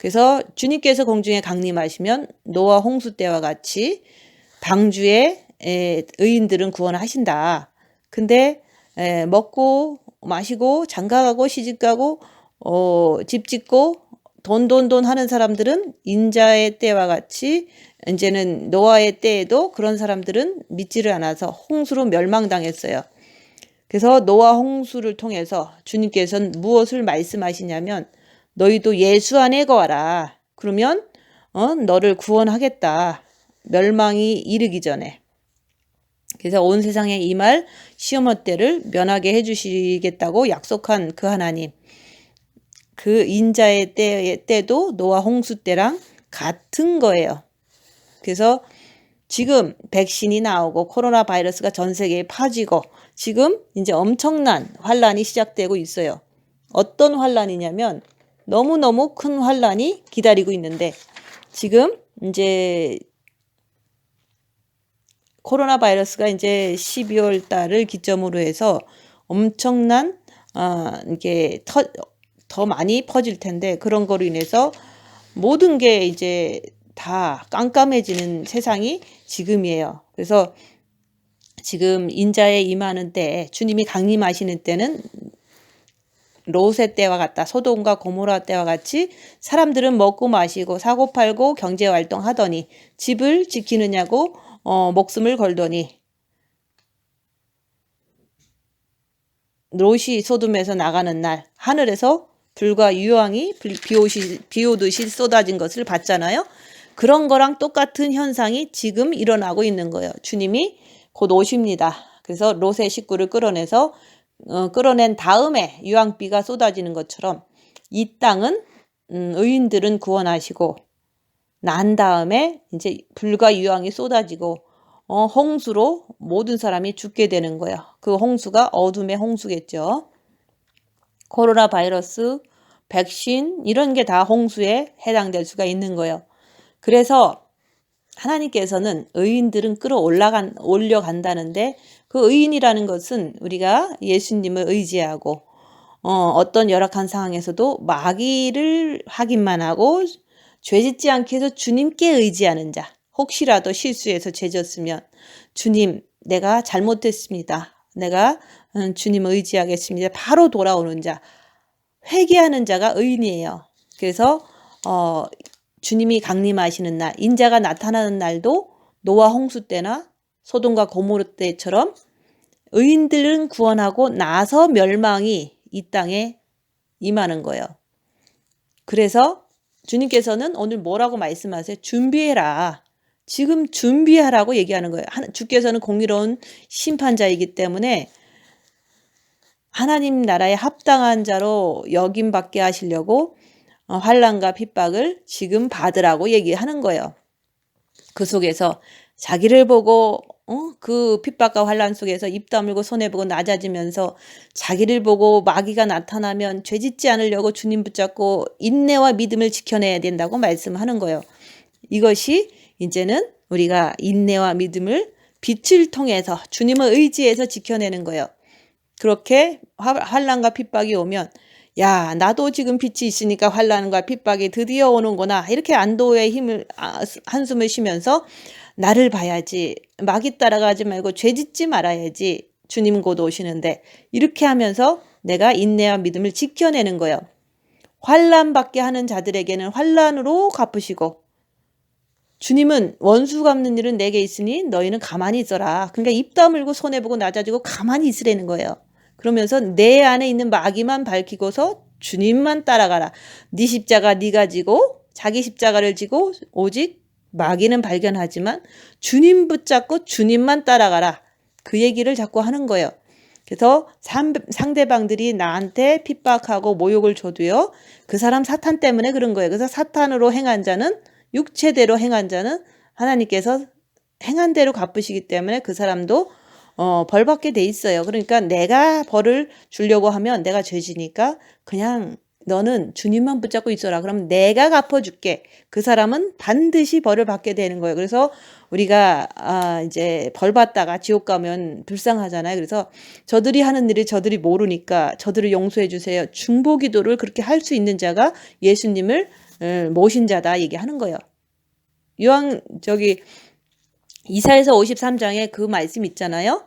그래서 주님께서 공중에 강림하시면 노아 홍수 때와 같이 방주에 의인들은 구원하신다. 근데 먹고 마시고 장가가고 시집가고 집 짓고 돈 하는 사람들은 인자의 때와 같이 이제는 노아의 때에도 그런 사람들은 믿지를 않아서 홍수로 멸망당했어요. 그래서 노아 홍수를 통해서 주님께서는 무엇을 말씀하시냐면 너희도 예수 안에 거하라. 그러면 너를 구원하겠다. 멸망이 이르기 전에. 그래서 온 세상에 이 말 시험어 때를 면하게 해주시겠다고 약속한 그 하나님. 그 인자의 때도 노아 홍수 때랑 같은 거예요. 그래서 지금 백신이 나오고 코로나 바이러스가 전 세계에 퍼지고 지금 이제 엄청난 환란이 시작되고 있어요. 어떤 환란이냐면 너무너무 큰 환란이 기다리고 있는데 지금 이제 코로나 바이러스가 이제 12월 달을 기점으로 해서 엄청난 이게 더 많이 퍼질 텐데 그런 거로 인해서 모든 게 이제 다 깜깜해지는 세상이 지금이에요. 그래서 지금 인자에 임하는 때, 주님이 강림하시는 때는 롯의 때와 같다. 소돔과 고모라 때와 같이 사람들은 먹고 마시고 사고 팔고 경제 활동하더니 집을 지키느냐고 목숨을 걸더니 롯이 소돔에서 나가는 날 하늘에서 불과 유황이 비 오듯이 쏟아진 것을 봤잖아요. 그런 거랑 똑같은 현상이 지금 일어나고 있는 거예요. 주님이 곧 오십니다. 그래서 롯의 식구를 끌어낸 다음에 유황비가 쏟아지는 것처럼 이 땅은 의인들은 구원하시고 난 다음에 이제 불과 유황이 쏟아지고 홍수로 모든 사람이 죽게 되는 거예요. 그 홍수가 어둠의 홍수겠죠. 코로나 바이러스, 백신 이런 게 다 홍수에 해당될 수가 있는 거예요. 그래서 하나님께서는 의인들은 올려간다는데 그 의인이라는 것은 우리가 예수님을 의지하고 어떤 열악한 상황에서도 마귀를 확인만 하고 죄짓지 않게 해서 주님께 의지하는 자. 혹시라도 실수해서 죄졌으면 주님 내가 잘못했습니다. 내가 주님을 의지하겠습니다. 바로 돌아오는 자. 회개하는 자가 의인이에요. 그래서 주님이 강림하시는 날, 인자가 나타나는 날도 노아 홍수 때나 소돔과 고모르 때처럼 의인들은 구원하고 나서 멸망이 이 땅에 임하는 거예요. 그래서 주님께서는 오늘 뭐라고 말씀하세요? 준비해라. 지금 준비하라고 얘기하는 거예요. 주께서는 공의로운 심판자이기 때문에 하나님 나라에 합당한 자로 여김받게 하시려고 환난과 핍박을 지금 받으라고 얘기하는 거예요. 그 속에서 자기를 보고 그 핍박과 환난 속에서 입 다물고 손해보고 낮아지면서 자기를 보고 마귀가 나타나면 죄짓지 않으려고 주님 붙잡고 인내와 믿음을 지켜내야 된다고 말씀하는 거예요. 이것이 이제는 우리가 인내와 믿음을 빛을 통해서 주님을 의지해서 지켜내는 거예요. 그렇게 환난과 핍박이 오면 야 나도 지금 빛이 있으니까 환난과 핍박이 드디어 오는구나 이렇게 안도의 힘을 한숨을 쉬면서 나를 봐야지 마귀 따라가지 말고 죄짓지 말아야지 주님 곧 오시는데 이렇게 하면서 내가 인내와 믿음을 지켜내는 거예요. 환난받게 하는 자들에게는 환난으로 갚으시고 주님은 원수 갚는 일은 내게 있으니 너희는 가만히 있어라. 그러니까 입 다물고 손해보고 낮아지고 가만히 있으라는 거예요. 그러면서 내 안에 있는 마귀만 밝히고서 주님만 따라가라. 네 십자가 네가 지고 자기 십자가를 지고 오직 마귀는 발견하지만 주님 붙잡고 주님만 따라가라. 그 얘기를 자꾸 하는 거예요. 그래서 상대방들이 나한테 핍박하고 모욕을 줘도요. 그 사람 사탄 때문에 그런 거예요. 그래서 사탄으로 행한 자는 육체대로 행한 자는 하나님께서 행한 대로 갚으시기 때문에 그 사람도 벌받게 돼 있어요. 그러니까 내가 벌을 주려고 하면 내가 죄지니까 그냥 너는 주님만 붙잡고 있어라. 그럼 내가 갚아줄게. 그 사람은 반드시 벌을 받게 되는 거예요. 그래서 우리가 이제 벌 받다가 지옥 가면 불쌍하잖아요. 그래서 저들이 하는 일을 저들이 모르니까 저들을 용서해 주세요. 중보기도를 그렇게 할 수 있는 자가 예수님을 모신 자다 얘기하는 거예요. 이사야서 53장에 그 말씀 있잖아요.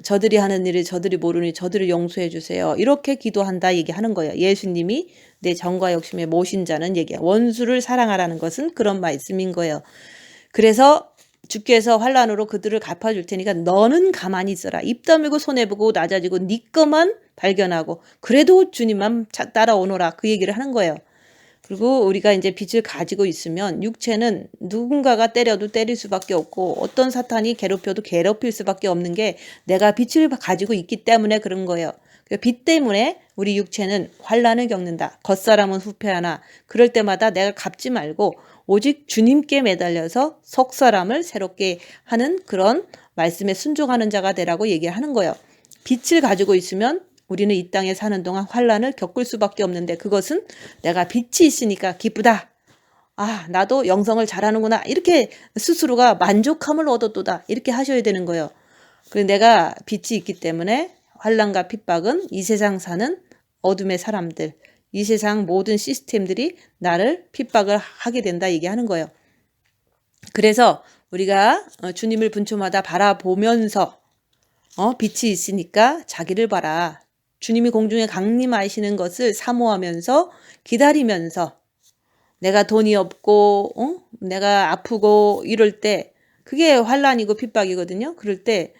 저들이 하는 일을 저들이 모르니 저들을 용서해 주세요. 이렇게 기도한다 얘기하는 거예요. 예수님이 내 정과 욕심에 모신 자는 얘기야. 원수를 사랑하라는 것은 그런 말씀인 거예요. 그래서 주께서 환난으로 그들을 갚아줄 테니까 너는 가만히 있어라. 입 다물고 손 해보고 낮아지고 네 것만 발견하고 그래도 주님만 따라오너라. 그 얘기를 하는 거예요. 그리고 우리가 이제 빛을 가지고 있으면 육체는 누군가가 때려도 때릴 수밖에 없고 어떤 사탄이 괴롭혀도 괴롭힐 수밖에 없는 게 내가 빛을 가지고 있기 때문에 그런 거예요. 빛 때문에 우리 육체는 환난을 겪는다. 겉사람은 후패하나 그럴 때마다 내가 갚지 말고 오직 주님께 매달려서 속사람을 새롭게 하는 그런 말씀에 순종하는 자가 되라고 얘기하는 거예요. 빛을 가지고 있으면 우리는 이 땅에 사는 동안 환난을 겪을 수밖에 없는데 그것은 내가 빛이 있으니까 기쁘다. 아, 나도 영성을 잘하는구나. 이렇게 스스로가 만족함을 얻었도다. 이렇게 하셔야 되는 거예요. 그래서 내가 빛이 있기 때문에 환난과 핍박은 이 세상 사는 어둠의 사람들, 이 세상 모든 시스템들이 나를 핍박을 하게 된다 얘기하는 거예요. 그래서 우리가 주님을 분초마다 바라보면서 빛이 있으니까 자기를 봐라. 주님이 공중에 강림하시는 것을 사모하면서 기다리면서 내가 돈이 없고 내가 아프고 이럴 때 그게 환난이고 핍박이거든요. 그럴 때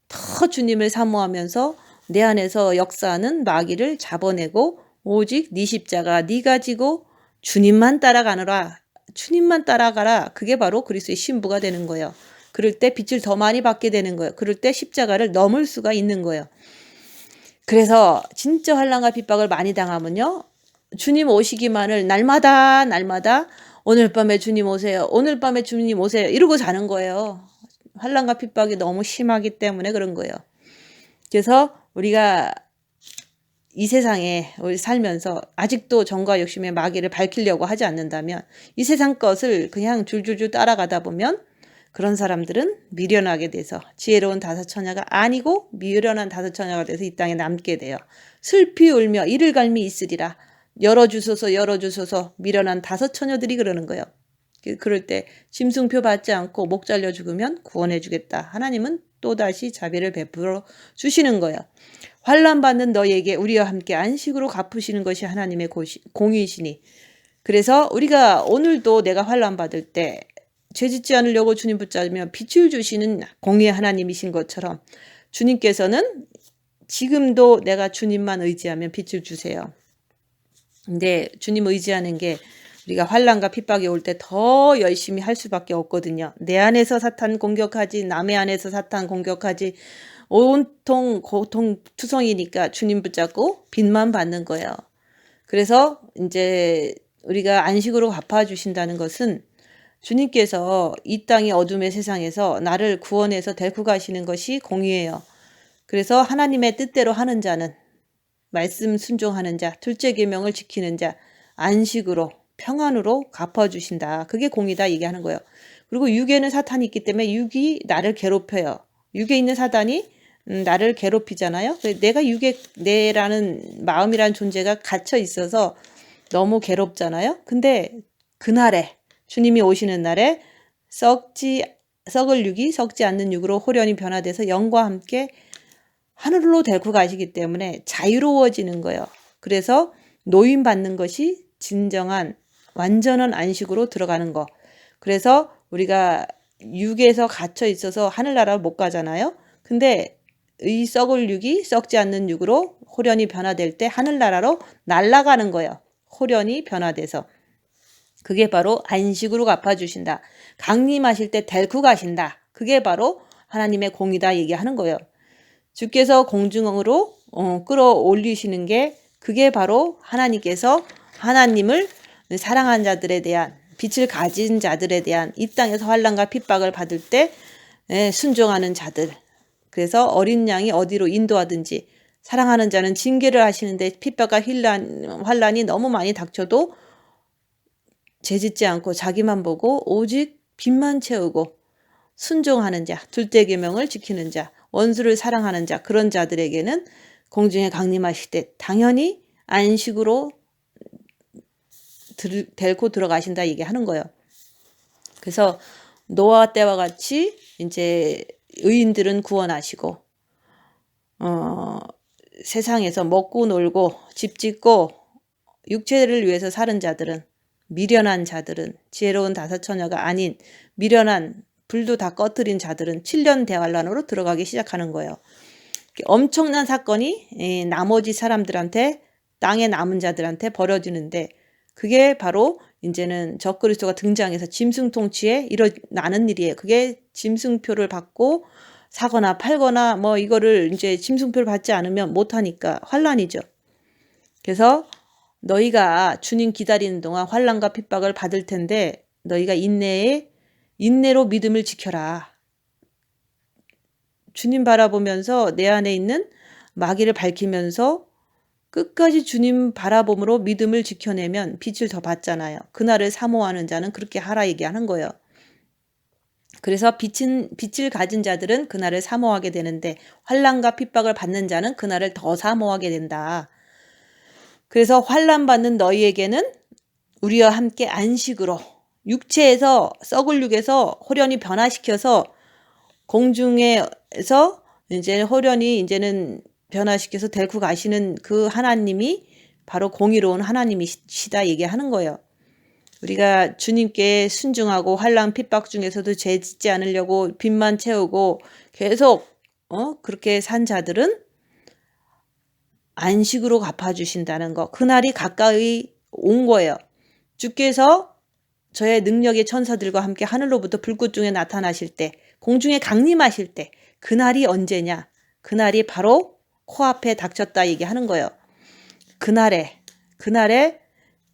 더 주님을 사모하면서 내 안에서 역사하는 마귀를 잡아내고 오직 네 십자가 네가 지고 주님만 따라가느라 주님만 따라가라. 그게 바로 그리스도의 신부가 되는 거예요. 그럴 때 빛을 더 많이 받게 되는 거예요. 그럴 때 십자가를 넘을 수가 있는 거예요. 그래서 진짜 환난과 핍박을 많이 당하면요. 주님 오시기만을 날마다 오늘 밤에 주님 오세요. 오늘 밤에 주님 오세요. 이러고 자는 거예요. 환난과 핍박이 너무 심하기 때문에 그런 거예요. 그래서 우리가 이 세상에 우리 살면서 아직도 정과 욕심의 마귀를 밝히려고 하지 않는다면 이 세상 것을 그냥 줄줄줄 따라가다 보면 그런 사람들은 미련하게 돼서 지혜로운 다섯 처녀가 아니고 미련한 다섯 처녀가 돼서 이 땅에 남게 돼요. 슬피 울며 이를 갈미 있으리라. 열어주소서 미련한 다섯 처녀들이 그러는 거예요. 그럴 때 짐승표 받지 않고 목 잘려 죽으면 구원해 주겠다. 하나님은 또다시 자비를 베풀어 주시는 거예요. 환난 받는 너에게 우리와 함께 안식으로 갚으시는 것이 하나님의 공의이시니. 그래서 우리가 오늘도 내가 환난 받을 때 죄짓지 않으려고 주님 붙잡으면 빛을 주시는 공의의 하나님이신 것처럼 주님께서는 지금도 내가 주님만 의지하면 빛을 주세요. 근데 주님 의지하는 게 우리가 환난과 핍박이 올 때 더 열심히 할 수밖에 없거든요. 내 안에서 사탄 공격하지 남의 안에서 사탄 공격하지 온통 고통투성이니까 주님 붙잡고 빛만 받는 거예요. 그래서 이제 우리가 안식으로 갚아주신다는 것은 주님께서 이 땅의 어둠의 세상에서 나를 구원해서 데리고 가시는 것이 공의예요. 그래서 하나님의 뜻대로 하는 자는 말씀 순종하는 자, 둘째 계명을 지키는 자, 안식으로 평안으로 갚아주신다. 그게 공의다 얘기하는 거예요. 그리고 육에는 사탄이 있기 때문에 육이 나를 괴롭혀요. 육에 있는 사단이 나를 괴롭히잖아요. 내가 내라는 마음이라는 존재가 갇혀 있어서 너무 괴롭잖아요. 근데 그날에 주님이 오시는 날에 썩을 육이 썩지 않는 육으로 호련히 변화돼서 영과 함께 하늘로 데리고 가시기 때문에 자유로워지는 거예요. 그래서 노임받는 것이 진정한 완전한 안식으로 들어가는 거. 그래서 우리가 육에서 갇혀 있어서 하늘나라 못 가잖아요. 근데 이 썩을 육이 썩지 않는 육으로 호련히 변화될 때 하늘나라로 날아가는 거예요. 호련히 변화돼서. 그게 바로 안식으로 갚아주신다. 강림하실 때 데리고 가신다. 그게 바로 하나님의 공의다 얘기하는 거예요. 주께서 공중으로 끌어올리시는 게 그게 바로 하나님께서 하나님을 사랑한 자들에 대한 빛을 가진 자들에 대한 이 땅에서 환난과 핍박을 받을 때 순종하는 자들. 그래서 어린 양이 어디로 인도하든지 사랑하는 자는 징계를 하시는데 핍박과 환난이 너무 많이 닥쳐도 죄짓지 않고 자기만 보고 오직 빛만 채우고 순종하는 자, 둘째 계명을 지키는 자, 원수를 사랑하는 자, 그런 자들에게는 공중에 강림하실 때 당연히 안식으로 데리고 들어가신다 얘기하는 거예요. 그래서 노아 때와 같이 이제 의인들은 구원하시고 세상에서 먹고 놀고 집 짓고 육체를 위해서 사는 자들은, 미련한 자들은, 지혜로운 다섯 처녀가 아닌 미련한 불도 다 꺼뜨린 자들은 7년 대환란으로 들어가기 시작하는 거예요. 엄청난 사건이 나머지 사람들한테, 땅에 남은 자들한테 벌어지는데, 그게 바로 이제는 적그리스도가 등장해서 짐승통치에 일어나는 일이에요. 그게 짐승표를 받고 사거나 팔거나 뭐 이거를 이제 짐승표를 받지 않으면 못하니까 환란이죠. 그래서 너희가 주님 기다리는 동안 환란과 핍박을 받을 텐데 너희가 인내로 믿음을 지켜라. 주님 바라보면서 내 안에 있는 마귀를 밝히면서 끝까지 주님 바라봄으로 믿음을 지켜내면 빛을 더 받잖아요. 그날을 사모하는 자는 그렇게 하라 얘기하는 거예요. 그래서 빛을 가진 자들은 그날을 사모하게 되는데 환난과 핍박을 받는 자는 그날을 더 사모하게 된다. 그래서 환난 받는 너희에게는 우리와 함께 안식으로 육체에서 썩을 육에서 호련히 변화시켜서 공중에서 이제 호련히 이제는 변화시켜서 데리고 가시는 그 하나님이 바로 공의로운 하나님이시다 얘기하는 거예요. 우리가 주님께 순종하고 환난 핍박 중에서도 죄 짓지 않으려고 빚만 채우고 계속 그렇게 산 자들은 안식으로 갚아주신다는 거. 그날이 가까이 온 거예요. 주께서 저의 능력의 천사들과 함께 하늘로부터 불꽃 중에 나타나실 때, 공중에 강림하실 때, 그날이 언제냐? 그날이 바로 코앞에 닥쳤다 얘기하는 거예요. 그날에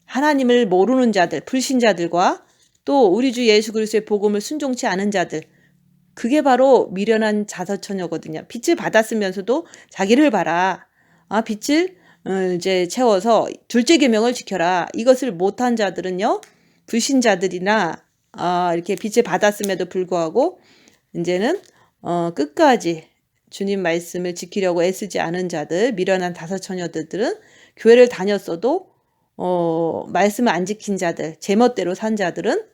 하나님을 모르는 자들, 불신자들과 또 우리 주 예수 그리스도의 복음을 순종치 않은 자들, 그게 바로 미련한 자서처녀거든요. 빛을 받았으면서도 자기를 봐라. 빛을 이제 채워서 둘째 계명을 지켜라. 이것을 못한 자들은요, 불신자들이나 이렇게 빛을 받았음에도 불구하고 이제는 끝까지 주님 말씀을 지키려고 애쓰지 않은 자들, 미련한 다섯처녀들은 교회를 다녔어도 말씀을 안 지킨 자들, 제멋대로 산 자들은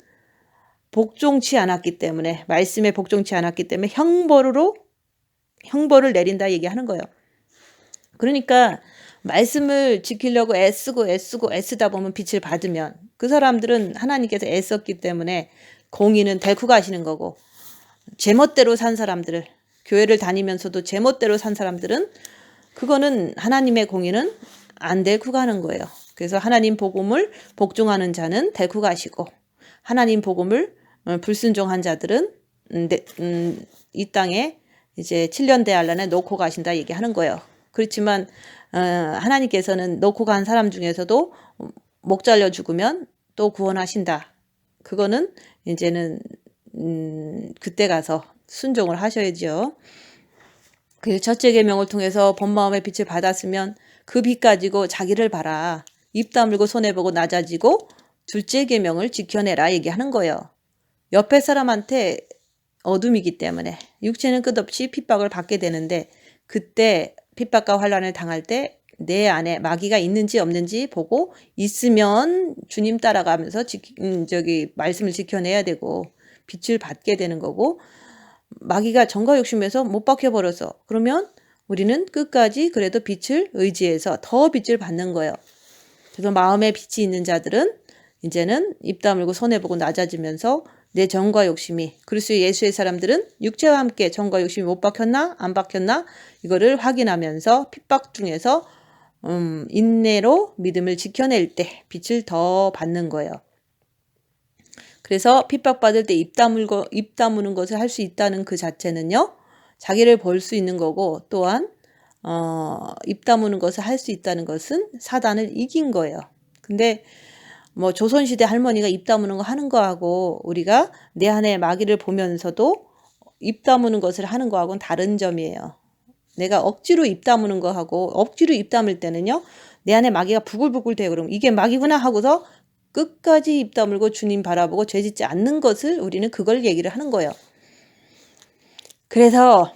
복종치 않았기 때문에, 말씀에 복종치 않았기 때문에 형벌을 내린다 얘기하는 거예요. 그러니까 말씀을 지키려고 애쓰다 보면 빛을 받으면 그 사람들은 하나님께서 애썼기 때문에 공의는 데리고 가시는 거고, 제멋대로 산 사람들을, 교회를 다니면서도 제멋대로 산 사람들은 그거는 하나님의 공의는 안 데리고 가는 거예요. 그래서 하나님 복음을 복종하는 자는 데리고 가시고, 하나님 복음을 불순종한 자들은 이 땅에 이제 7년 대환란에 놓고 가신다 얘기하는 거예요. 그렇지만 하나님께서는 놓고 간 사람 중에서도 목 잘려 죽으면 또 구원하신다. 그거는 이제는 그때 가서 순종을 하셔야죠. 그 첫째 계명을 통해서 본 마음의 빛을 받았으면 그 빛 가지고 자기를 봐라. 입 다물고 손해보고 낮아지고 둘째 계명을 지켜내라 얘기하는 거예요. 옆에 사람한테 어둠이기 때문에 육체는 끝없이 핍박을 받게 되는데, 그때 핍박과 환난을 당할 때 내 안에 마귀가 있는지 없는지 보고 있으면 주님 따라가면서 말씀을 지켜내야 되고 빛을 받게 되는 거고, 마귀가 정과 욕심에서 못 박혀버려서 그러면 우리는 끝까지 그래도 빛을 의지해서 더 빛을 받는 거예요. 그래서 마음에 빛이 있는 자들은 이제는 입 다물고 손해보고 낮아지면서 내 정과 욕심이, 그리스도 예수의 사람들은 육체와 함께 정과 욕심이 못 박혔나 안 박혔나 이거를 확인하면서 핍박 중에서 인내로 믿음을 지켜낼 때 빛을 더 받는 거예요. 그래서 핍박받을 때 입 다무는 것을 할 수 있다는 그 자체는요, 자기를 볼 수 있는 거고, 또한 입 다무는 것을 할 수 있다는 것은 사단을 이긴 거예요. 근데 뭐 조선시대 할머니가 입 다무는 거 하는 거하고 우리가 내 안에 마귀를 보면서도 입 다무는 것을 하는 거하고는 다른 점이에요. 내가 억지로 입 다무는 거하고, 억지로 입 다물 때는요, 내 안에 마귀가 부글부글 돼요. 그럼 이게 마귀구나 하고서 끝까지 입 다물고 주님 바라보고 죄 짓지 않는 것을, 우리는 그걸 얘기를 하는 거예요. 그래서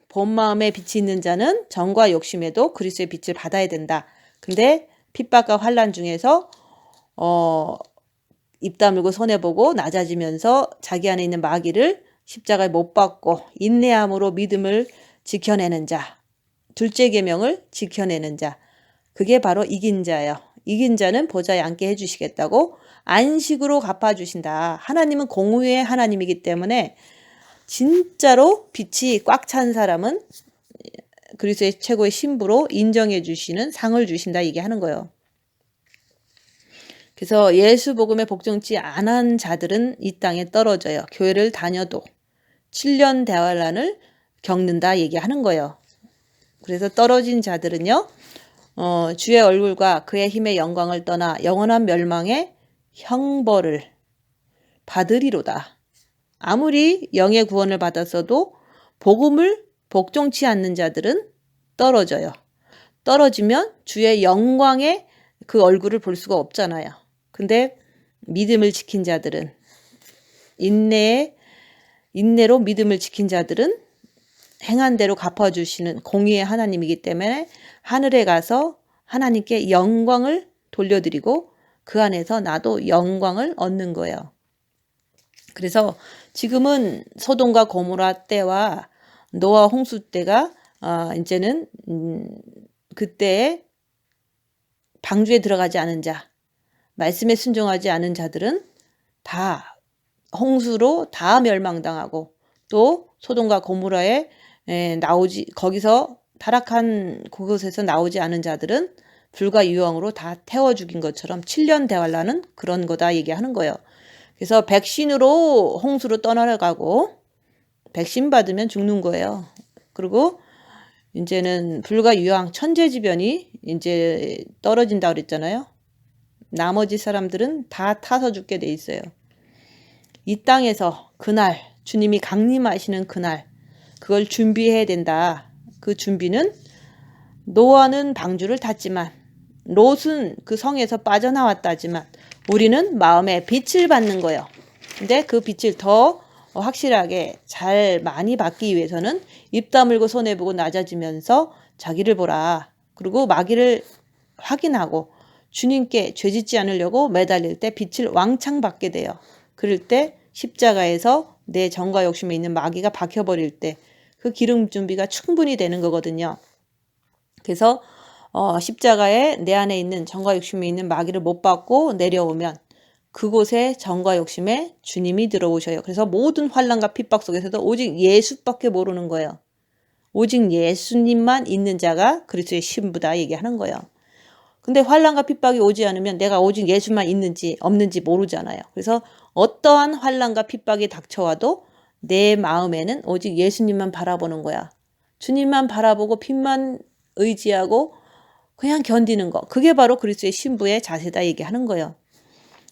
본 마음에 빛이 있는 자는 정과 욕심에도 그리스도의 빛을 받아야 된다. 근데 핍박과 환난 중에서 입 다물고 손해보고 낮아지면서 자기 안에 있는 마귀를 십자가에 못 박고 인내함으로 믿음을 지켜내는 자, 둘째 계명을 지켜내는 자, 그게 바로 이긴 자예요. 이긴 자는 보좌에 앉게 해주시겠다고 안식으로 갚아주신다. 하나님은 공의의 하나님이기 때문에 진짜로 빛이 꽉 찬 사람은 그리스도의 최고의 신부로 인정해 주시는 상을 주신다 얘기하는 거예요. 그래서 예수 복음에 복종치 않은 자들은 이 땅에 떨어져요. 교회를 다녀도 7년 대환란을 겪는다 얘기하는 거예요. 그래서 떨어진 자들은요, 주의 얼굴과 그의 힘의 영광을 떠나 영원한 멸망의 형벌을 받으리로다. 아무리 영의 구원을 받았어도 복음을 복종치 않는 자들은 떨어져요. 떨어지면 주의 영광의 그 얼굴을 볼 수가 없잖아요. 근데 믿음을 지킨 자들은, 인내로 믿음을 지킨 자들은 행한 대로 갚아주시는 공의의 하나님이기 때문에 하늘에 가서 하나님께 영광을 돌려드리고 그 안에서 나도 영광을 얻는 거예요. 그래서 지금은 소돔과 고모라 때와 노아 홍수 때가 이제는 그때에 방주에 들어가지 않은 자, 말씀에 순종하지 않은 자들은 다 홍수로 다 멸망당하고 또 소돔과 고모라에 거기서 타락한 그곳에서 나오지 않은 자들은 불과 유황으로 다 태워 죽인 것처럼 7년 대환란은 그런 거다 얘기하는 거예요. 그래서 백신으로 홍수로 떠나가고 백신 받으면 죽는 거예요. 그리고 이제는 불과 유황 천재지변이 이제 떨어진다 그랬잖아요. 나머지 사람들은 다 타서 죽게 돼 있어요. 이 땅에서 그날 주님이 강림하시는 그날 그걸 준비해야 된다. 그 준비는 노아는 방주를 탔지만 롯은 그 성에서 빠져나왔다지만 우리는 마음의 빛을 받는 거예요. 근데 그 빛을 더 확실하게 잘 많이 받기 위해서는 입 다물고 손해보고 낮아지면서 자기를 보라. 그리고 마귀를 확인하고 주님께 죄짓지 않으려고 매달릴 때 빛을 왕창 받게 돼요. 그럴 때 십자가에서 내 정과 욕심에 있는 마귀가 박혀버릴 때 그 기름 준비가 충분히 되는 거거든요. 그래서 십자가에 내 안에 있는 정과 욕심에 있는 마귀를 못 받고 내려오면 그곳에 정과 욕심에 주님이 들어오셔요. 그래서 모든 환난과 핍박 속에서도 오직 예수밖에 모르는 거예요. 오직 예수님만 있는 자가 그리스도의 신부다 얘기하는 거예요. 근데 환난과 핍박이 오지 않으면 내가 오직 예수만 있는지 없는지 모르잖아요. 그래서 어떠한 환난과 핍박이 닥쳐와도 내 마음에는 오직 예수님만 바라보는 거야. 주님만 바라보고 빛만 의지하고 그냥 견디는 거. 그게 바로 그리스도의 신부의 자세다 얘기하는 거예요.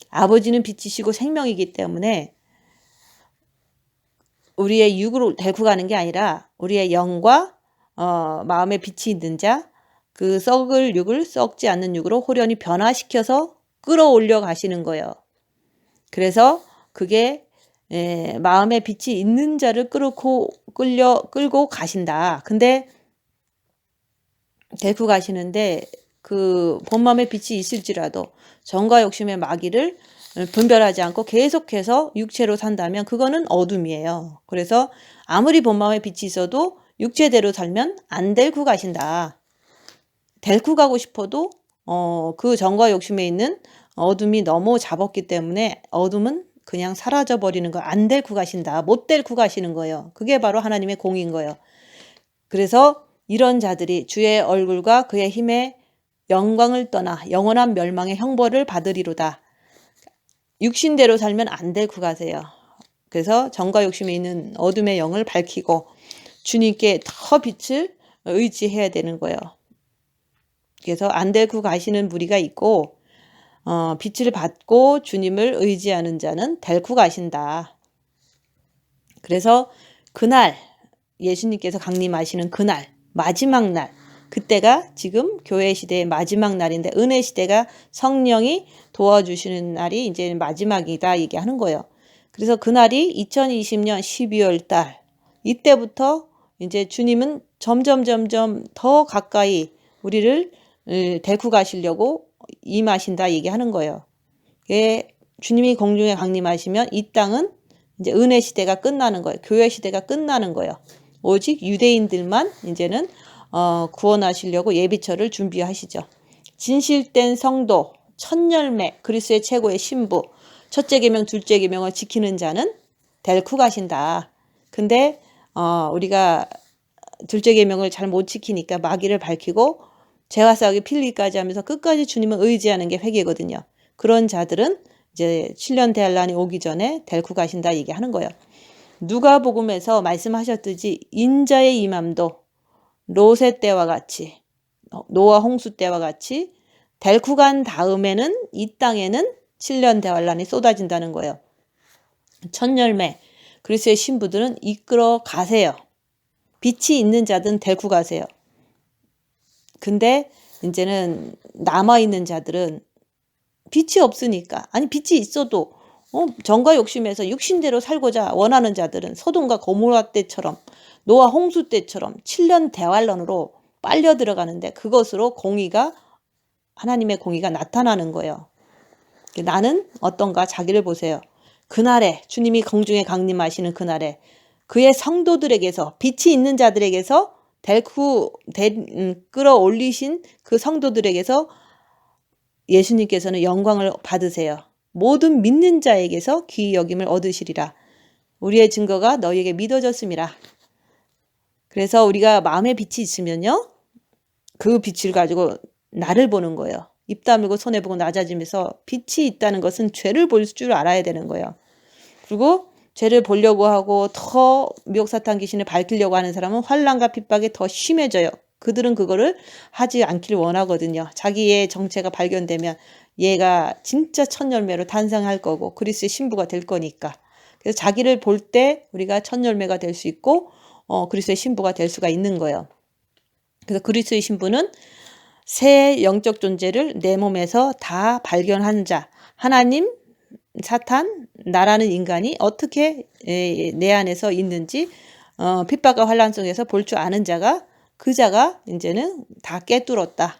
아버지는 빛이시고 생명이기 때문에 우리의 육으로 데리고 가는 게 아니라 우리의 영과 마음에 빛이 있는 자, 그 썩을 육을 썩지 않는 육으로 호련히 변화시켜서 끌어올려 가시는 거예요. 그래서 그게 마음에 빛이 있는 자를 끌고 가신다. 근데 데리고 가시는데 그 본 마음에 빛이 있을지라도 정과 욕심의 마귀를 분별하지 않고 계속해서 육체로 산다면 그거는 어둠이에요. 그래서 아무리 본 마음에 빛이 있어도 육체대로 살면 안 데리고 가신다. 데리고 가고 싶어도 그 정과 욕심에 있는 어둠이 너무 잡았기 때문에 어둠은 그냥 사라져 버리는 거. 안 데리고 가신다. 못 데리고 가시는 거예요. 그게 바로 하나님의 공인 거예요. 그래서 이런 자들이 주의 얼굴과 그의 힘의 영광을 떠나 영원한 멸망의 형벌을 받으리로다. 육신대로 살면 안 데리고 가세요. 그래서 정과 욕심에 있는 어둠의 영을 밝히고 주님께 더 빛을 의지해야 되는 거예요. 그래서 안 데리고 가시는 무리가 있고 빛을 받고 주님을 의지하는 자는 데리고 가신다. 그래서 그날 예수님께서 강림하시는 그날 마지막 날 그때가 지금 교회 시대의 마지막 날인데 은혜 시대가 성령이 도와주시는 날이 이제 마지막이다 얘기하는 거예요. 그래서 그날이 2020년 12월 달 이때부터 이제 주님은 점점 더 가까이 우리를 데리고 가시려고 임하신다 얘기하는 거예요. 주님이 공중에 강림하시면 이 땅은 이제 은혜 시대가 끝나는 거예요. 교회 시대가 끝나는 거예요. 오직 유대인들만 이제는 구원하시려고 예비처를 준비하시죠. 진실된 성도, 첫 열매, 그리스도의 최고의 신부, 첫째 계명, 둘째 계명을 지키는 자는 데리고 가신다. 근데 우리가 둘째 계명을 잘 못 지키니까 마귀를 밝히고 죄와 싸우기 필리까지 하면서 끝까지 주님을 의지하는 게 회개거든요. 그런 자들은 이제 7년 대환란이 오기 전에 데리고 가신다 얘기하는 거예요. 누가복음에서 말씀하셨듯이 인자의 임함도 롯의 때와 같이 노아 홍수 때와 같이 데리고 간 다음에는 이 땅에는 7년 대환란이 쏟아진다는 거예요. 첫 열매 그리스도의 신부들은 이끌어 가세요. 빛이 있는 자들은 데리고 가세요. 근데 이제는 남아있는 자들은 빛이 없으니까, 아니 빛이 있어도 정과 욕심에서 육신대로 살고자 원하는 자들은 소돔과 고모라 때처럼 노아 홍수 때처럼 7년 대환란으로 빨려 들어가는데 그것으로 하나님의 공의가 나타나는 거예요. 나는 어떤가 자기를 보세요. 그날에 주님이 공중에 강림하시는 그날에 그의 성도들에게서 빛이 있는 자들에게서 끌어올리신 그 성도들에게서 예수님께서는 영광을 받으세요. 모든 믿는 자에게서 귀히 여김을 얻으시리라. 우리의 증거가 너희에게 믿어졌음이라. 그래서 우리가 마음에 빛이 있으면요. 그 빛을 가지고 나를 보는 거예요. 입 다물고 손해 보고 낮아지면서 빛이 있다는 것은 죄를 볼 줄 알아야 되는 거예요. 그리고 죄를 보려고 하고 더 미혹사탄 귀신을 밝히려고 하는 사람은 환난과 핍박이 더 심해져요. 그들은 그거를 하지 않길 원하거든요. 자기의 정체가 발견되면 얘가 진짜 첫 열매로 탄생할 거고 그리스도의 신부가 될 거니까. 그래서 자기를 볼 때 우리가 첫 열매가 될 수 있고 그리스도의 신부가 될 수가 있는 거예요. 그래서 그리스도의 신부는 새 영적 존재를 내 몸에서 다 발견한 자, 하나님, 사탄, 나라는 인간이 어떻게 내 안에서 있는지 핍박과 환난 속에서 볼 줄 아는 자가 그 자가 이제는 다 깨뚫었다.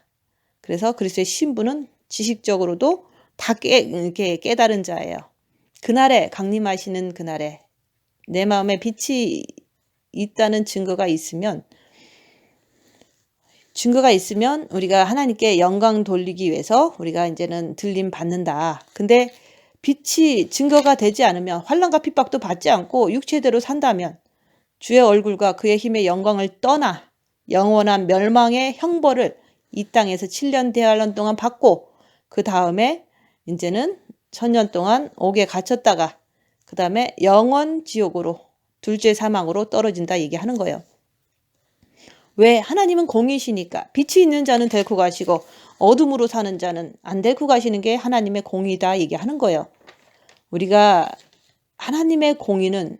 그래서 그리스도의 신부는 지식적으로도 다 이렇게 깨달은 자예요. 그날에 강림하시는 그날에 내 마음에 빛이 있다는 증거가 있으면 우리가 하나님께 영광 돌리기 위해서 우리가 이제는 들림 받는다. 근데 빛이 증거가 되지 않으면 환난과 핍박도 받지 않고 육체대로 산다면 주의 얼굴과 그의 힘의 영광을 떠나 영원한 멸망의 형벌을 이 땅에서 7년 대환란 동안 받고 그 다음에 이제는 1000년 동안 옥에 갇혔다가 그 다음에 영원 지옥으로 둘째 사망으로 떨어진다 얘기하는 거예요. 왜? 하나님은 공의시니까 빛이 있는 자는 데리고 가시고 어둠으로 사는 자는 안 데리고 가시는 게 하나님의 공의다 얘기하는 거예요. 우리가 하나님의 공의는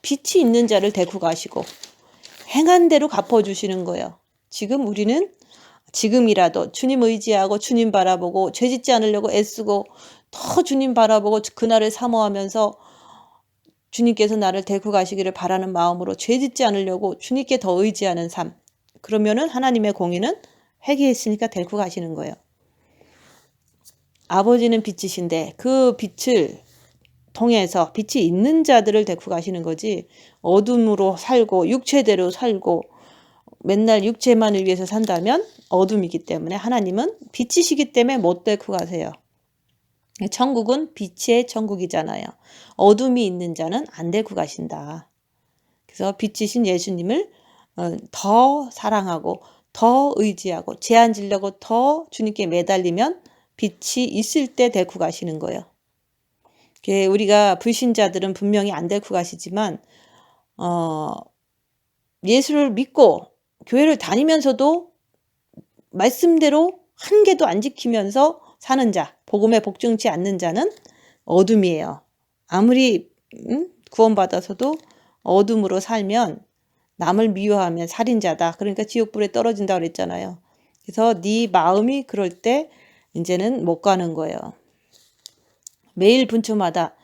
빛이 있는 자를 데리고 가시고 행한 대로 갚아주시는 거예요. 지금 우리는 지금이라도 주님 의지하고 주님 바라보고 죄짓지 않으려고 애쓰고 더 주님 바라보고 그날을 사모하면서 주님께서 나를 데리고 가시기를 바라는 마음으로 죄짓지 않으려고 주님께 더 의지하는 삶. 그러면은 하나님의 공의는 회개했으니까 데리고 가시는 거예요. 아버지는 빛이신데 그 빛을 통해서 빛이 있는 자들을 데리고 가시는 거지 어둠으로 살고 육체대로 살고 맨날 육체만을 위해서 산다면 어둠이기 때문에 하나님은 빛이시기 때문에 못 데리고 가세요. 천국은 빛의 천국이잖아요. 어둠이 있는 자는 안 데리고 가신다. 그래서 빛이신 예수님을 더 사랑하고 더 의지하고 죄 안 지려고 더 주님께 매달리면 빛이 있을 때 데리고 가시는 거예요. 우리가 불신자들은 분명히 안 데리고 가시지만 예수를 믿고 교회를 다니면서도 말씀대로 한 개도 안 지키면서 사는 자, 복음에 복종치 않는 자는 어둠이에요. 아무리 구원받아서도 어둠으로 살면 남을 미워하면 살인자다. 그러니까 지옥불에 떨어진다 그랬잖아요. 그래서 네 마음이 그럴 때 이제는 못 가는 거예요. 매일 분초마다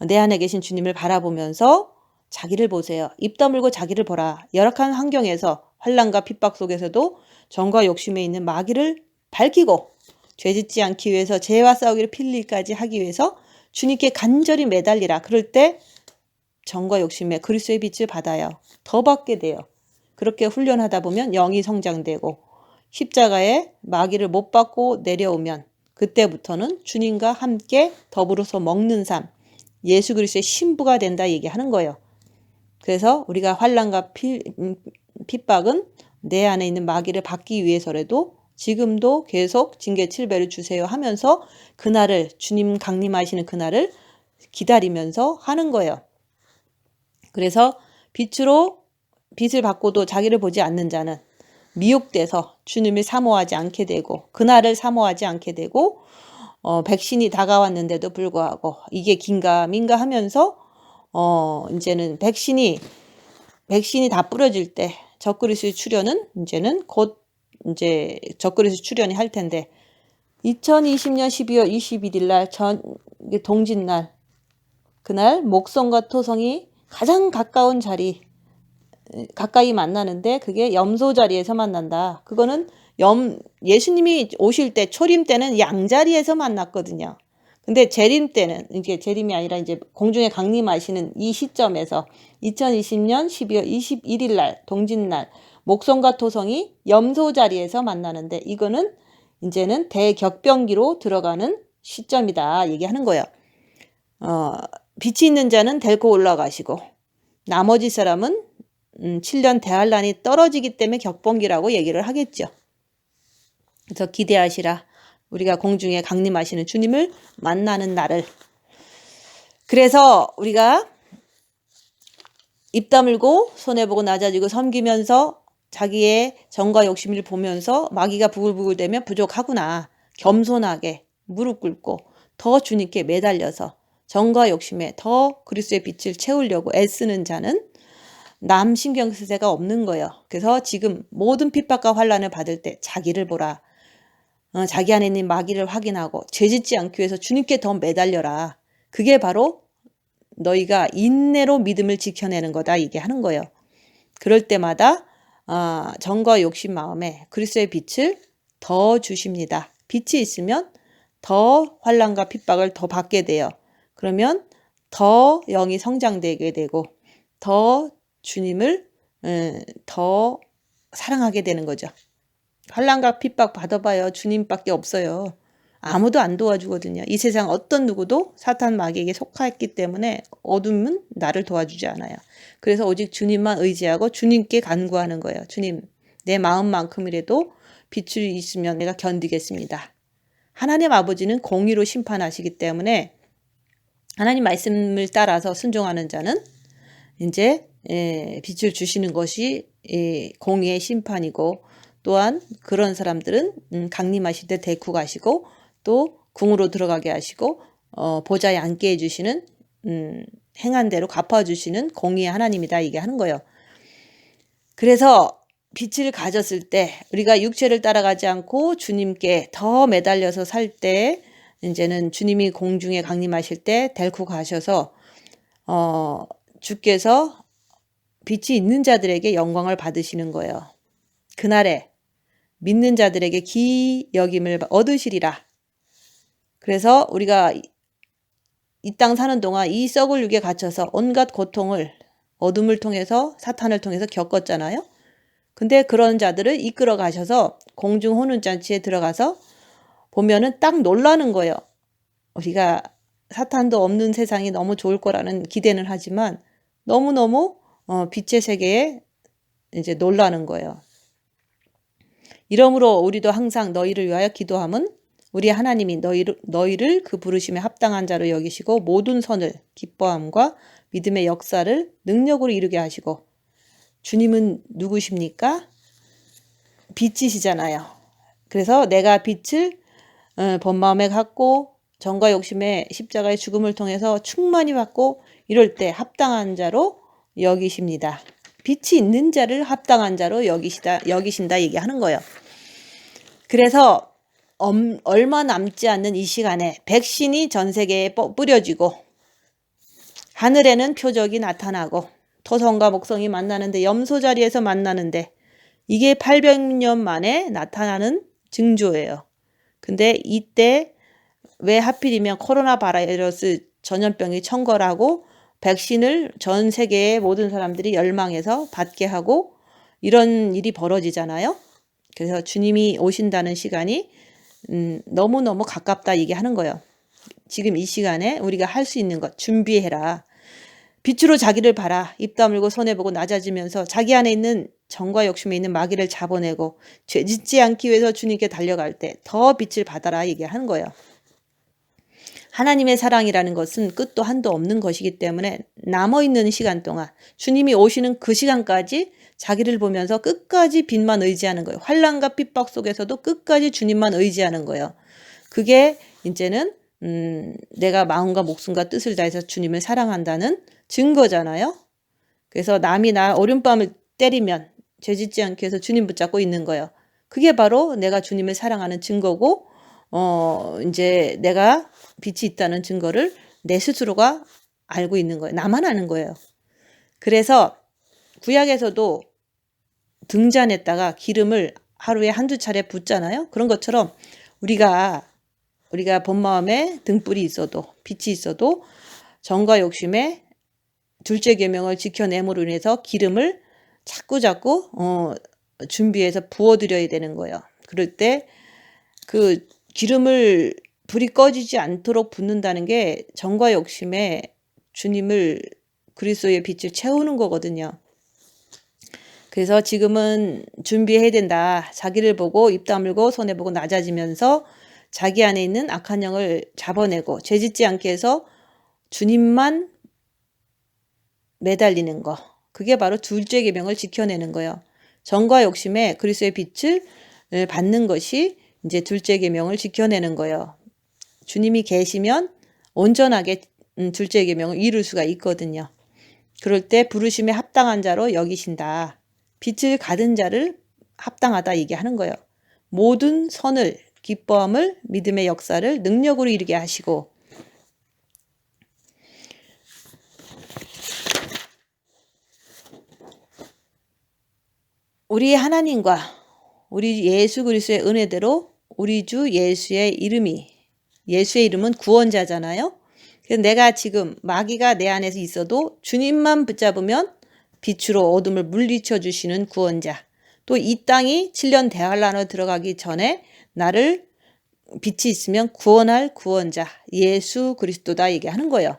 내 안에 계신 주님을 바라보면서 자기를 보세요. 입 다물고 자기를 보라. 열악한 환경에서 환난과 핍박 속에서도 정과 욕심에 있는 마귀를 밝히고 죄짓지 않기 위해서 죄와 싸우기를 필리까지 하기 위해서 주님께 간절히 매달리라. 그럴 때 정과 욕심에 그리스도의 빛을 받아요. 더 받게 돼요. 그렇게 훈련하다 보면 영이 성장되고 십자가에 마귀를 못 받고 내려오면 그때부터는 주님과 함께 더불어서 먹는 삶, 예수 그리스도의 신부가 된다 얘기하는 거예요. 그래서 우리가 환난과 핍박은 내 안에 있는 마귀를 받기 위해서라도 지금도 계속 징계 7배를 주세요 하면서 그날을, 주님 강림하시는 그날을 기다리면서 하는 거예요. 그래서 빛을 받고도 자기를 보지 않는 자는 미혹돼서 주님을 사모하지 않게 되고 그날을 사모하지 않게 되고 백신이 다가왔는데도 불구하고 이게 긴가 민가 하면서 이제는 백신이 다 뿌려질 때 적그리스도의 출현은 이제는 곧 이제 적그리스도 출현이 할 텐데 2020년 12월 21일 날 동짓날 그날 목성과 토성이 가장 가까운 자리 가까이 만나는데 그게 염소 자리에서 만난다. 그거는 예수님이 오실 때 초림 때는 양자리에서 만났거든요. 근데 재림 때는 이게 재림이 아니라 이제 공중에 강림하시는 이 시점에서 2020년 12월 21일 날 동짓날 목성과 토성이 염소 자리에서 만나는데 이거는 이제는 대격변기로 들어가는 시점이다 얘기하는 거예요. 빛이 있는 자는 데리고 올라가시고 나머지 사람은 7년 대환란이 떨어지기 때문에 격변기라고 얘기를 하겠죠. 그래서 기대하시라. 우리가 공중에 강림하시는 주님을 만나는 날을. 그래서 우리가 입 다물고 손해보고 낮아지고 섬기면서 자기의 정과 욕심을 보면서 마귀가 부글부글대면 부족하구나. 겸손하게 무릎 꿇고 더 주님께 매달려서 정과 욕심에 더 그리스도의 빛을 채우려고 애쓰는 자는 남 신경 쓸 새가 없는 거예요. 그래서 지금 모든 핍박과 환난을 받을 때 자기를 보라. 자기 안에 있는 마귀를 확인하고 죄짓지 않기 위해서 주님께 더 매달려라. 그게 바로 너희가 인내로 믿음을 지켜내는 거다 이게 하는 거예요. 그럴 때마다 정과 욕심 마음에 그리스도의 빛을 더 주십니다. 빛이 있으면 더 환난과 핍박을 더 받게 돼요. 그러면 더 영이 성장되게 되고 더 주님을 더 사랑하게 되는 거죠. 환난과 핍박 받아봐요. 주님밖에 없어요. 아무도 안 도와주거든요. 이 세상 어떤 누구도 사탄 마귀에게 속하였기 때문에 어둠은 나를 도와주지 않아요. 그래서 오직 주님만 의지하고 주님께 간구하는 거예요. 주님, 내 마음만큼이라도 빛이 있으면 내가 견디겠습니다. 하나님 아버지는 공의로 심판하시기 때문에 하나님 말씀을 따라서 순종하는 자는 이제 빛을 주시는 것이 공의의 심판이고 또한 그런 사람들은 강림하실 때 데리고 가시고 또 궁으로 들어가게 하시고 보좌에 앉게 해주시는 행한 대로 갚아주시는 공의의 하나님이다 이게 하는 거예요. 그래서 빛을 가졌을 때 우리가 육체를 따라가지 않고 주님께 더 매달려서 살 때 이제는 주님이 공중에 강림하실 때 데리고 가셔서 주께서 빛이 있는 자들에게 영광을 받으시는 거예요. 그날에 믿는 자들에게 기여김을 얻으시리라. 그래서 우리가 이 땅 사는 동안 이 썩을 육에 갇혀서 온갖 고통을 어둠을 통해서 사탄을 통해서 겪었잖아요. 근데 그런 자들을 이끌어 가셔서 공중 혼운잔치에 들어가서 보면은 딱 놀라는 거예요. 우리가 사탄도 없는 세상이 너무 좋을 거라는 기대는 하지만 너무너무 빛의 세계에 이제 놀라는 거예요. 이러므로 우리도 항상 너희를 위하여 기도함은 우리 하나님이 너희를 그 부르심에 합당한 자로 여기시고 모든 선을 기뻐함과 믿음의 역사를 능력으로 이루게 하시고 주님은 누구십니까? 빛이시잖아요. 그래서 내가 빛을 본마음에 갖고 정과 욕심의 십자가의 죽음을 통해서 충만히 받고 이럴 때 합당한 자로 여기십니다. 빛이 있는 자를 합당한 자로 여기신다 얘기하는 거예요. 그래서 얼마 남지 않는 이 시간에 백신이 전 세계에 뿌려지고 하늘에는 표적이 나타나고 토성과 목성이 만나는데 염소 자리에서 만나는데 이게 800년 만에 나타나는 징조예요. 근데 이때 왜 하필이면 코로나 바이러스 전염병이 청걸하고 백신을 전 세계의 모든 사람들이 열망해서 받게 하고 이런 일이 벌어지잖아요. 그래서 주님이 오신다는 시간이 너무너무 가깝다 얘기하는 거예요. 지금 이 시간에 우리가 할 수 있는 것 준비해라. 빛으로 자기를 봐라. 입 다물고 손해보고 낮아지면서 자기 안에 있는 정과 욕심에 있는 마귀를 잡아내고 죄 짓지 않기 위해서 주님께 달려갈 때 더 빛을 받아라 얘기하는 거예요. 하나님의 사랑이라는 것은 끝도 한도 없는 것이기 때문에 남아있는 시간 동안 주님이 오시는 그 시간까지 자기를 보면서 끝까지 빛만 의지하는 거예요. 환난과 핍박 속에서도 끝까지 주님만 의지하는 거예요. 그게 이제는 내가 마음과 목숨과 뜻을 다해서 주님을 사랑한다는 증거잖아요. 그래서 남이 나 오른밤을 때리면 죄짓지 않기 위해서 주님 붙잡고 있는 거예요. 그게 바로 내가 주님을 사랑하는 증거고 이제 내가 빛이 있다는 증거를 내 스스로가 알고 있는 거예요. 나만 아는 거예요. 그래서 구약에서도 등잔에다가 기름을 하루에 한두 차례 붓잖아요. 그런 것처럼 우리가 본 마음에 등불이 있어도 빛이 있어도 정과 욕심에 둘째 계명을 지켜냄으로 인해서 기름을 자꾸 준비해서 부어드려야 되는 거예요. 그럴 때 그 기름을 불이 꺼지지 않도록 붓는다는 게 정과 욕심에 주님을 그리스도의 빛을 채우는 거거든요. 그래서 지금은 준비해야 된다. 자기를 보고 입 다물고 손해 보고 낮아지면서 자기 안에 있는 악한 영을 잡아내고 죄짓지 않게 해서 주님만 매달리는 거. 그게 바로 둘째 계명을 지켜내는 거예요. 정과 욕심에 그리스도의 빛을 받는 것이 이제 둘째 계명을 지켜내는 거예요. 주님이 계시면 온전하게 둘째 계명을 이룰 수가 있거든요. 그럴 때 부르심에 합당한 자로 여기신다. 빛을 가진 자를 합당하다 얘기하는 거예요. 모든 선을, 기뻐함을, 믿음의 역사를 능력으로 이루게 하시고 우리 하나님과 우리 예수 그리스도의 은혜대로 우리 주 예수의 이름은 구원자잖아요. 그래서 내가 지금 마귀가 내 안에서 있어도 주님만 붙잡으면 빛으로 어둠을 물리쳐 주시는 구원자. 또 이 땅이 7년 대환란으로 들어가기 전에 나를 빛이 있으면 구원할 구원자 예수 그리스도다 얘기하는 거예요.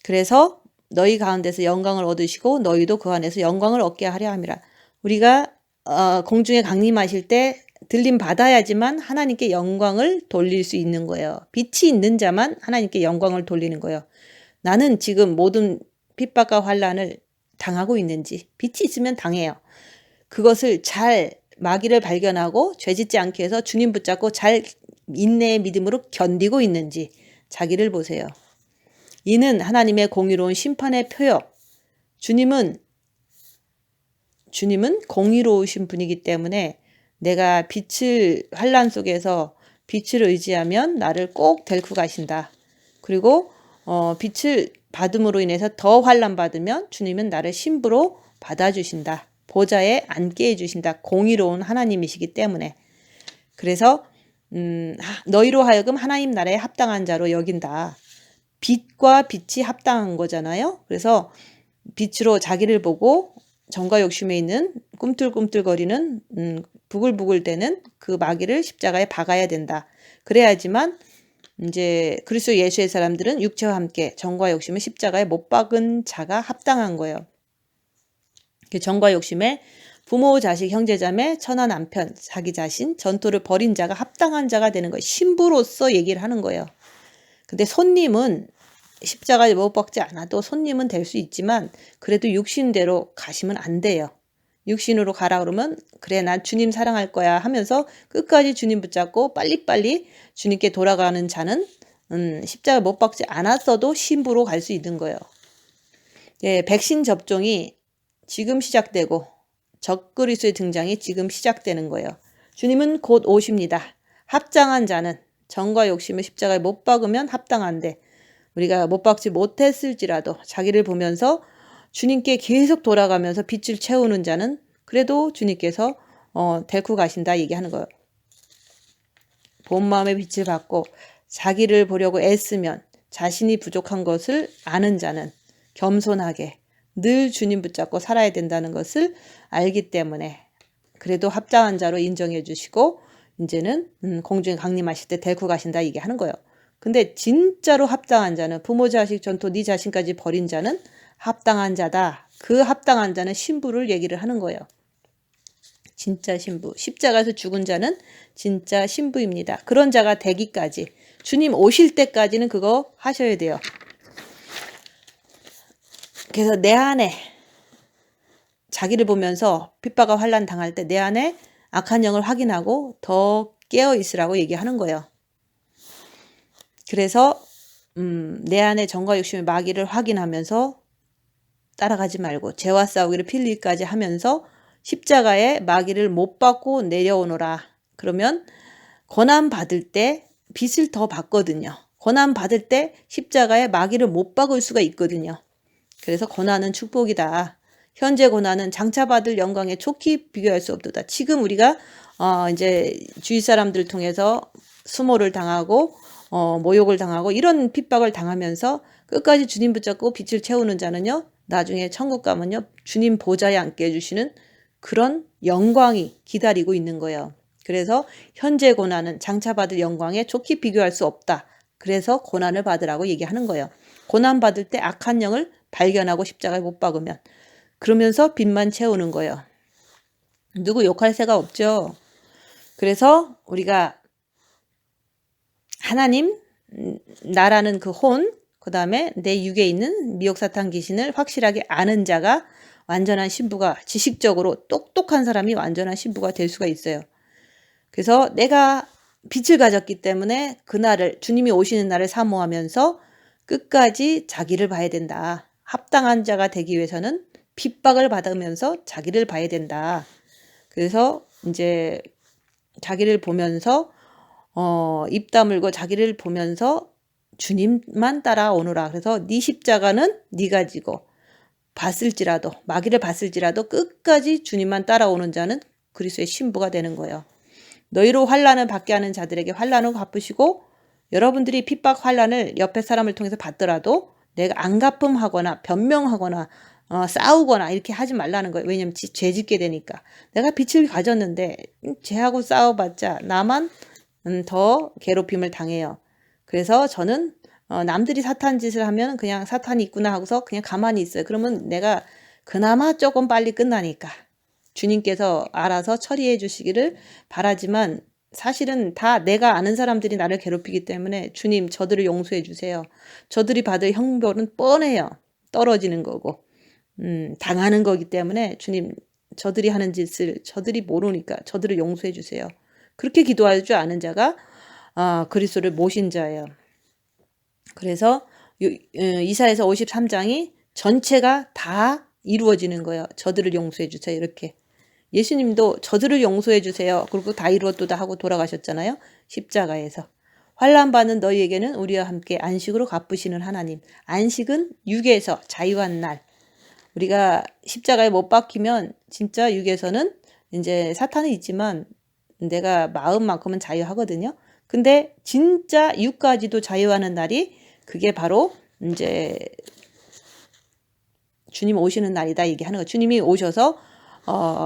그래서 너희 가운데서 영광을 얻으시고 너희도 그 안에서 영광을 얻게 하려 함이라. 우리가 공중에 강림하실 때 들림 받아야지만 하나님께 영광을 돌릴 수 있는 거예요. 빛이 있는 자만 하나님께 영광을 돌리는 거예요. 나는 지금 모든 핍박과 환난을 당하고 있는지 빛이 있으면 당해요. 그것을 잘 마귀를 발견하고 죄짓지 않게 해서 주님 붙잡고 잘 인내의 믿음으로 견디고 있는지 자기를 보세요. 이는 하나님의 공의로운 심판의 표요. 주님은 공의로우신 분이기 때문에 내가 환난 속에서 빛을 의지하면 나를 꼭 데리고 가신다. 그리고 빛을 받음으로 인해서 더 환난 받으면 주님은 나를 신부로 받아주신다. 보좌에 앉게 해주신다. 공의로운 하나님이시기 때문에. 그래서 너희로 하여금 하나님 나라에 합당한 자로 여긴다. 빛과 빛이 합당한 거잖아요. 그래서 빛으로 자기를 보고 정과 욕심에 있는 꿈틀꿈틀거리는 부글부글대는 그 마귀를 십자가에 박아야 된다. 그래야지만 이제 그리스도 예수의 사람들은 육체와 함께 정과 욕심을 십자가에 못 박은 자가 합당한 거예요. 정과 욕심에 부모, 자식, 형제자매, 처나 남편, 자기 자신, 전토를 벌인 자가 합당한 자가 되는 거예요. 신부로서 얘기를 하는 거예요. 근데 손님은 십자가에 못 박지 않아도 손님은 될 수 있지만 그래도 육신대로 가시면 안 돼요. 육신으로 가라 그러면 그래 난 주님 사랑할 거야 하면서 끝까지 주님 붙잡고 빨리빨리 주님께 돌아가는 자는 십자가 못 박지 않았어도 신부로 갈 수 있는 거예요. 예, 백신 접종이 지금 시작되고 적그리스도의 등장이 지금 시작되는 거예요. 주님은 곧 오십니다. 합당한 자는 정과 욕심을 십자가에 못 박으면 합당한데 우리가 못 박지 못했을지라도 자기를 보면서 주님께 계속 돌아가면서 빛을 채우는 자는 그래도 주님께서 데리고 가신다 얘기하는 거예요. 본 마음의 빛을 받고 자기를 보려고 애쓰면 자신이 부족한 것을 아는 자는 겸손하게 늘 주님 붙잡고 살아야 된다는 것을 알기 때문에 그래도 합당한 자로 인정해 주시고 이제는 공중에 강림하실 때 데리고 가신다 얘기하는 거예요. 근데 진짜로 합당한 자는 부모 자식 전토 네 자신까지 버린 자는 합당한 자다. 그 합당한 자는 신부를 얘기를 하는 거예요. 진짜 신부. 십자가에서 죽은 자는 진짜 신부입니다. 그런 자가 되기까지 주님 오실 때까지는 그거 하셔야 돼요. 그래서 내 안에 자기를 보면서 핍박과 환난 당할 때 내 안에 악한 영을 확인하고 더 깨어 있으라고 얘기하는 거예요. 그래서 내 안에 정과 욕심의 마귀를 확인하면서 따라가지 말고 죄와 싸우기를 필리까지 하면서 십자가에 마귀를 못 받고 내려오너라. 그러면 고난 받을 때 빚을 더 받거든요. 고난 받을 때 십자가에 마귀를 못 박을 수가 있거든요. 그래서 고난은 축복이다. 현재 고난은 장차 받을 영광에 좋게 비교할 수 없도다. 지금 우리가 이제 주위 사람들 통해서 수모를 당하고 모욕을 당하고 이런 핍박을 당하면서 끝까지 주님 붙잡고 빛을 채우는 자는요. 나중에 천국 가면요. 주님 보좌에 앉게 해주시는 그런 영광이 기다리고 있는 거예요. 그래서 현재 고난은 장차 받을 영광에 좋게 비교할 수 없다. 그래서 고난을 받으라고 얘기하는 거예요. 고난 받을 때 악한 영을 발견하고 십자가에 못 박으면 그러면서 빛만 채우는 거예요. 누구 욕할 새가 없죠. 그래서 우리가 하나님 나라는 그 혼, 그 다음에 내 육에 있는 미혹 사탄 귀신을 확실하게 아는 자가 완전한 신부가 지식적으로 똑똑한 사람이 완전한 신부가 될 수가 있어요. 그래서 내가 빛을 가졌기 때문에 그날을 주님이 오시는 날을 사모하면서 끝까지 자기를 봐야 된다. 합당한 자가 되기 위해서는 핍박을 받으면서 자기를 봐야 된다. 그래서 이제 자기를 보면서 입 다물고 자기를 보면서 주님만 따라오너라. 그래서 네 십자가는 네가 지고 봤을지라도 마귀를 봤을지라도 끝까지 주님만 따라오는 자는 그리스도의 신부가 되는 거예요. 너희로 환난을 받게 하는 자들에게 환난을 갚으시고 여러분들이 핍박 환난을 옆에 사람을 통해서 받더라도 내가 안갚음하거나 변명하거나 싸우거나 이렇게 하지 말라는 거예요. 왜냐면 죄 짓게 되니까. 내가 빛을 가졌는데 죄하고 싸워봤자 나만 더 괴롭힘을 당해요. 그래서 저는 남들이 사탄 짓을 하면 그냥 사탄이 있구나 하고서 그냥 가만히 있어요. 그러면 내가 그나마 조금 빨리 끝나니까 주님께서 알아서 처리해 주시기를 바라지만 사실은 다 내가 아는 사람들이 나를 괴롭히기 때문에 주님 저들을 용서해 주세요. 저들이 받을 형벌은 뻔해요. 떨어지는 거고 당하는 거기 때문에 주님 저들이 하는 짓을 저들이 모르니까 저들을 용서해 주세요. 그렇게 기도할 줄 아는 자가 그리스도를 모신 자예요. 그래서 이사야서 53장이 전체가 다 이루어지는 거예요. 저들을 용서해 주세요. 이렇게. 예수님도 저들을 용서해 주세요. 그리고 다 이루었도다 하고 돌아가셨잖아요. 십자가에서. 환난 받는 너희에게는 우리와 함께 안식으로 갚으시는 하나님. 안식은 육에서 자유한 날. 우리가 십자가에 못 박히면 진짜 육에서는 이제 사탄은 있지만 내가 마음만큼은 자유하거든요. 근데 진짜 육까지도 자유하는 날이 그게 바로 이제 주님 오시는 날이다 얘기하는 거. 주님이 오셔서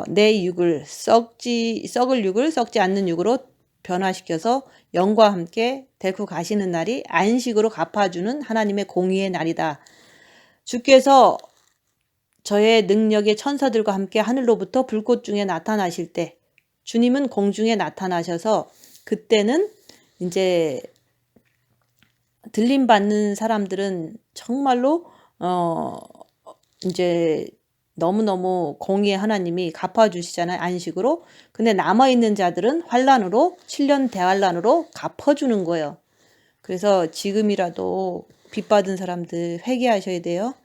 내 육을 썩을 육을 썩지 않는 육으로 변화시켜서 영과 함께 데리고 가시는 날이 안식으로 갚아주는 하나님의 공의의 날이다. 주께서 저의 능력의 천사들과 함께 하늘로부터 불꽃 중에 나타나실 때 주님은 공중에 나타나셔서 그때는 이제 들림 받는 사람들은 정말로 이제 너무너무 공의의 하나님이 갚아주시잖아요. 안식으로. 근데 남아있는 자들은 환난으로 7년 대환난으로 갚아주는 거예요. 그래서 지금이라도 빚받은 사람들 회개하셔야 돼요.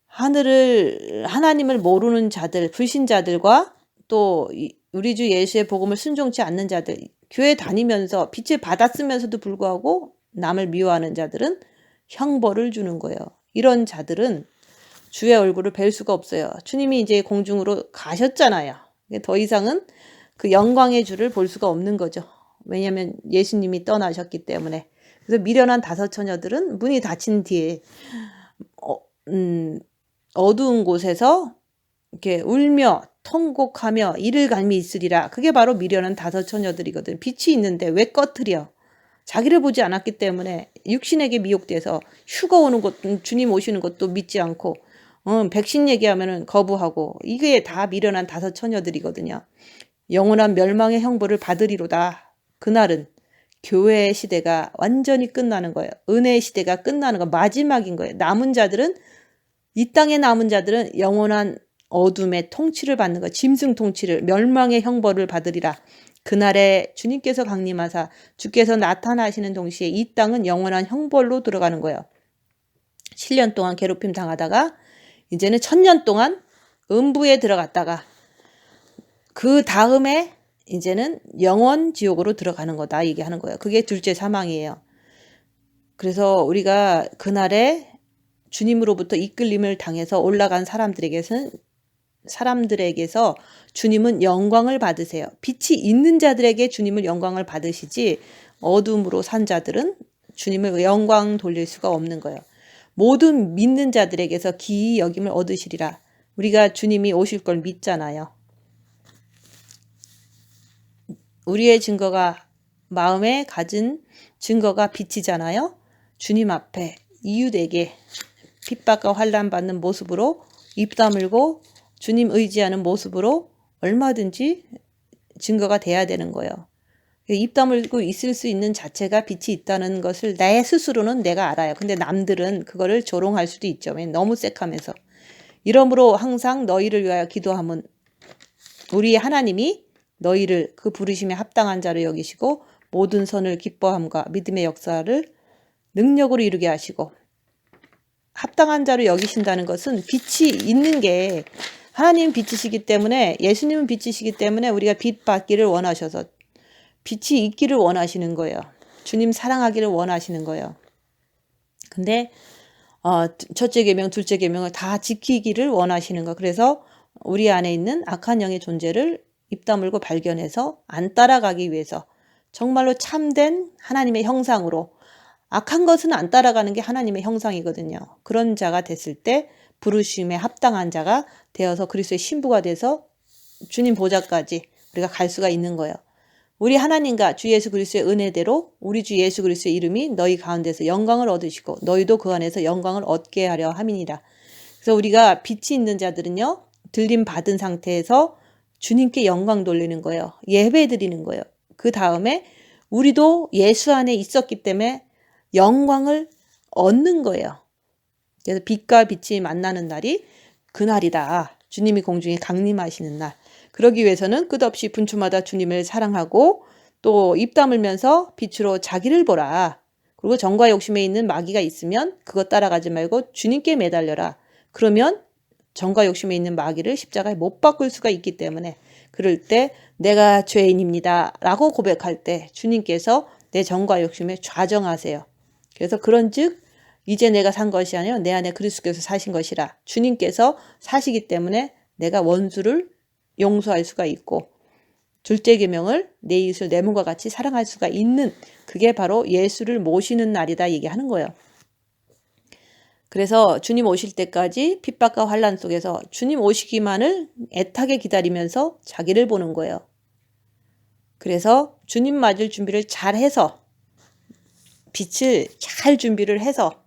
하나님을 모르는 자들, 불신자들과 또 우리 주 예수의 복음을 순종치 않는 자들, 교회 다니면서 빛을 받았으면서도 불구하고 남을 미워하는 자들은 형벌을 주는 거예요. 이런 자들은 주의 얼굴을 뵐 수가 없어요. 주님이 이제 공중으로 가셨잖아요. 더 이상은 그 영광의 주를 볼 수가 없는 거죠. 왜냐하면 예수님이 떠나셨기 때문에. 그래서 미련한 5 처녀들은 문이 닫힌 뒤에 어두운 곳에서 이렇게 울며 통곡하며 이를 갈미 있으리라. 그게 바로 미련한 5 처녀들이거든. 빛이 있는데 왜 꺼트려? 자기를 보지 않았기 때문에 육신에게 미혹돼서 휴가 오는 것도 주님 오시는 것도 믿지 않고 백신 얘기하면은 거부하고 이게 다 미련한 5 처녀들이거든요. 영원한 멸망의 형벌을 받으리로다. 그날은 교회의 시대가 완전히 끝나는 거예요. 은혜의 시대가 끝나는 거 마지막인 거예요. 남은 자들은 이 땅에 남은 자들은 영원한 어둠의 통치를 받는 거, 짐승 통치를 멸망의 형벌을 받으리라. 그날에 주님께서 강림하사 주께서 나타나시는 동시에 이 땅은 영원한 형벌로 들어가는 거예요. 7년 동안 괴롭힘 당하다가 이제는 1000년 동안 음부에 들어갔다가 그 다음에 이제는 영원 지옥으로 들어가는 거다 얘기하는 거예요. 그게 둘째 사망이에요. 그래서 우리가 그날에 주님으로부터 이끌림을 당해서 올라간 사람들에게서 주님은 영광을 받으세요. 빛이 있는 자들에게 주님을 영광을 받으시지 어둠으로 산 자들은 주님을 영광 돌릴 수가 없는 거예요. 모든 믿는 자들에게서 기이 여김을 얻으시리라. 우리가 주님이 오실 걸 믿잖아요. 우리의 증거가 마음에 가진 증거가 빛이잖아요. 주님 앞에 이웃에게 핍박과 환난 받는 모습으로 입 다물고 주님 의지하는 모습으로 얼마든지 증거가 돼야 되는 거예요. 입 다물고 있을 수 있는 자체가 빛이 있다는 것을 내 스스로는 내가 알아요. 근데 남들은 그거를 조롱할 수도 있죠. 너무 색하면서. 이러므로 항상 너희를 위하여 기도함은 우리 하나님이 너희를 그 부르심에 합당한 자로 여기시고 모든 선을 기뻐함과 믿음의 역사를 능력으로 이루게 하시고 합당한 자로 여기신다는 것은 빛이 있는 게 하나님 빛이시기 때문에 예수님은 빛이시기 때문에 우리가 빛 받기를 원하셔서 빛이 있기를 원하시는 거예요. 주님 사랑하기를 원하시는 거예요. 근데 첫째 계명, 둘째 계명을 다 지키기를 원하시는 거. 그래서 우리 안에 있는 악한 영의 존재를 입 다물고 발견해서 안 따라가기 위해서 정말로 참된 하나님의 형상으로 악한 것은 안 따라가는 게 하나님의 형상이거든요. 그런 자가 됐을 때 부르심에 합당한 자가 되어서 그리스도의 신부가 돼서 주님 보좌까지 우리가 갈 수가 있는 거예요. 우리 하나님과 주 예수 그리스도의 은혜대로 우리 주 예수 그리스도의 이름이 너희 가운데서 영광을 얻으시고 너희도 그 안에서 영광을 얻게 하려 함이니라. 그래서 우리가 빛이 있는 자들은요. 들림 받은 상태에서 주님께 영광 돌리는 거예요. 예배 드리는 거예요. 그 다음에 우리도 예수 안에 있었기 때문에 영광을 얻는 거예요. 그래서 빛과 빛이 만나는 날이 그날이다. 주님이 공중에 강림하시는 날. 그러기 위해서는 끝없이 분초마다 주님을 사랑하고 또 입 다물면서 빛으로 자기를 보라. 그리고 정과 욕심에 있는 마귀가 있으면 그것 따라가지 말고 주님께 매달려라. 그러면 정과 욕심에 있는 마귀를 십자가에 못 박을 수가 있기 때문에 그럴 때 내가 죄인입니다 라고 고백할 때 주님께서 내 정과 욕심에 좌정하세요. 그래서 그런즉 이제 내가 산 것이 아니요 내 안에 그리스도께서 사신 것이라. 주님께서 사시기 때문에 내가 원수를 용서할 수가 있고 둘째 계명을 내 이웃을 내 몸과 같이 사랑할 수가 있는 그게 바로 예수를 모시는 날이다 얘기하는 거예요. 그래서 주님 오실 때까지 핍박과 환난 속에서 주님 오시기만을 애타게 기다리면서 자기를 보는 거예요. 그래서 주님 맞을 준비를 잘 해서 빛을 잘 준비를 해서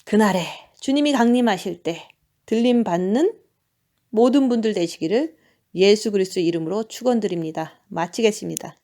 그날에 주님이 강림하실 때 들림 받는 모든 분들 되시기를 예수 그리스도의 이름으로 축원드립니다. 마치겠습니다.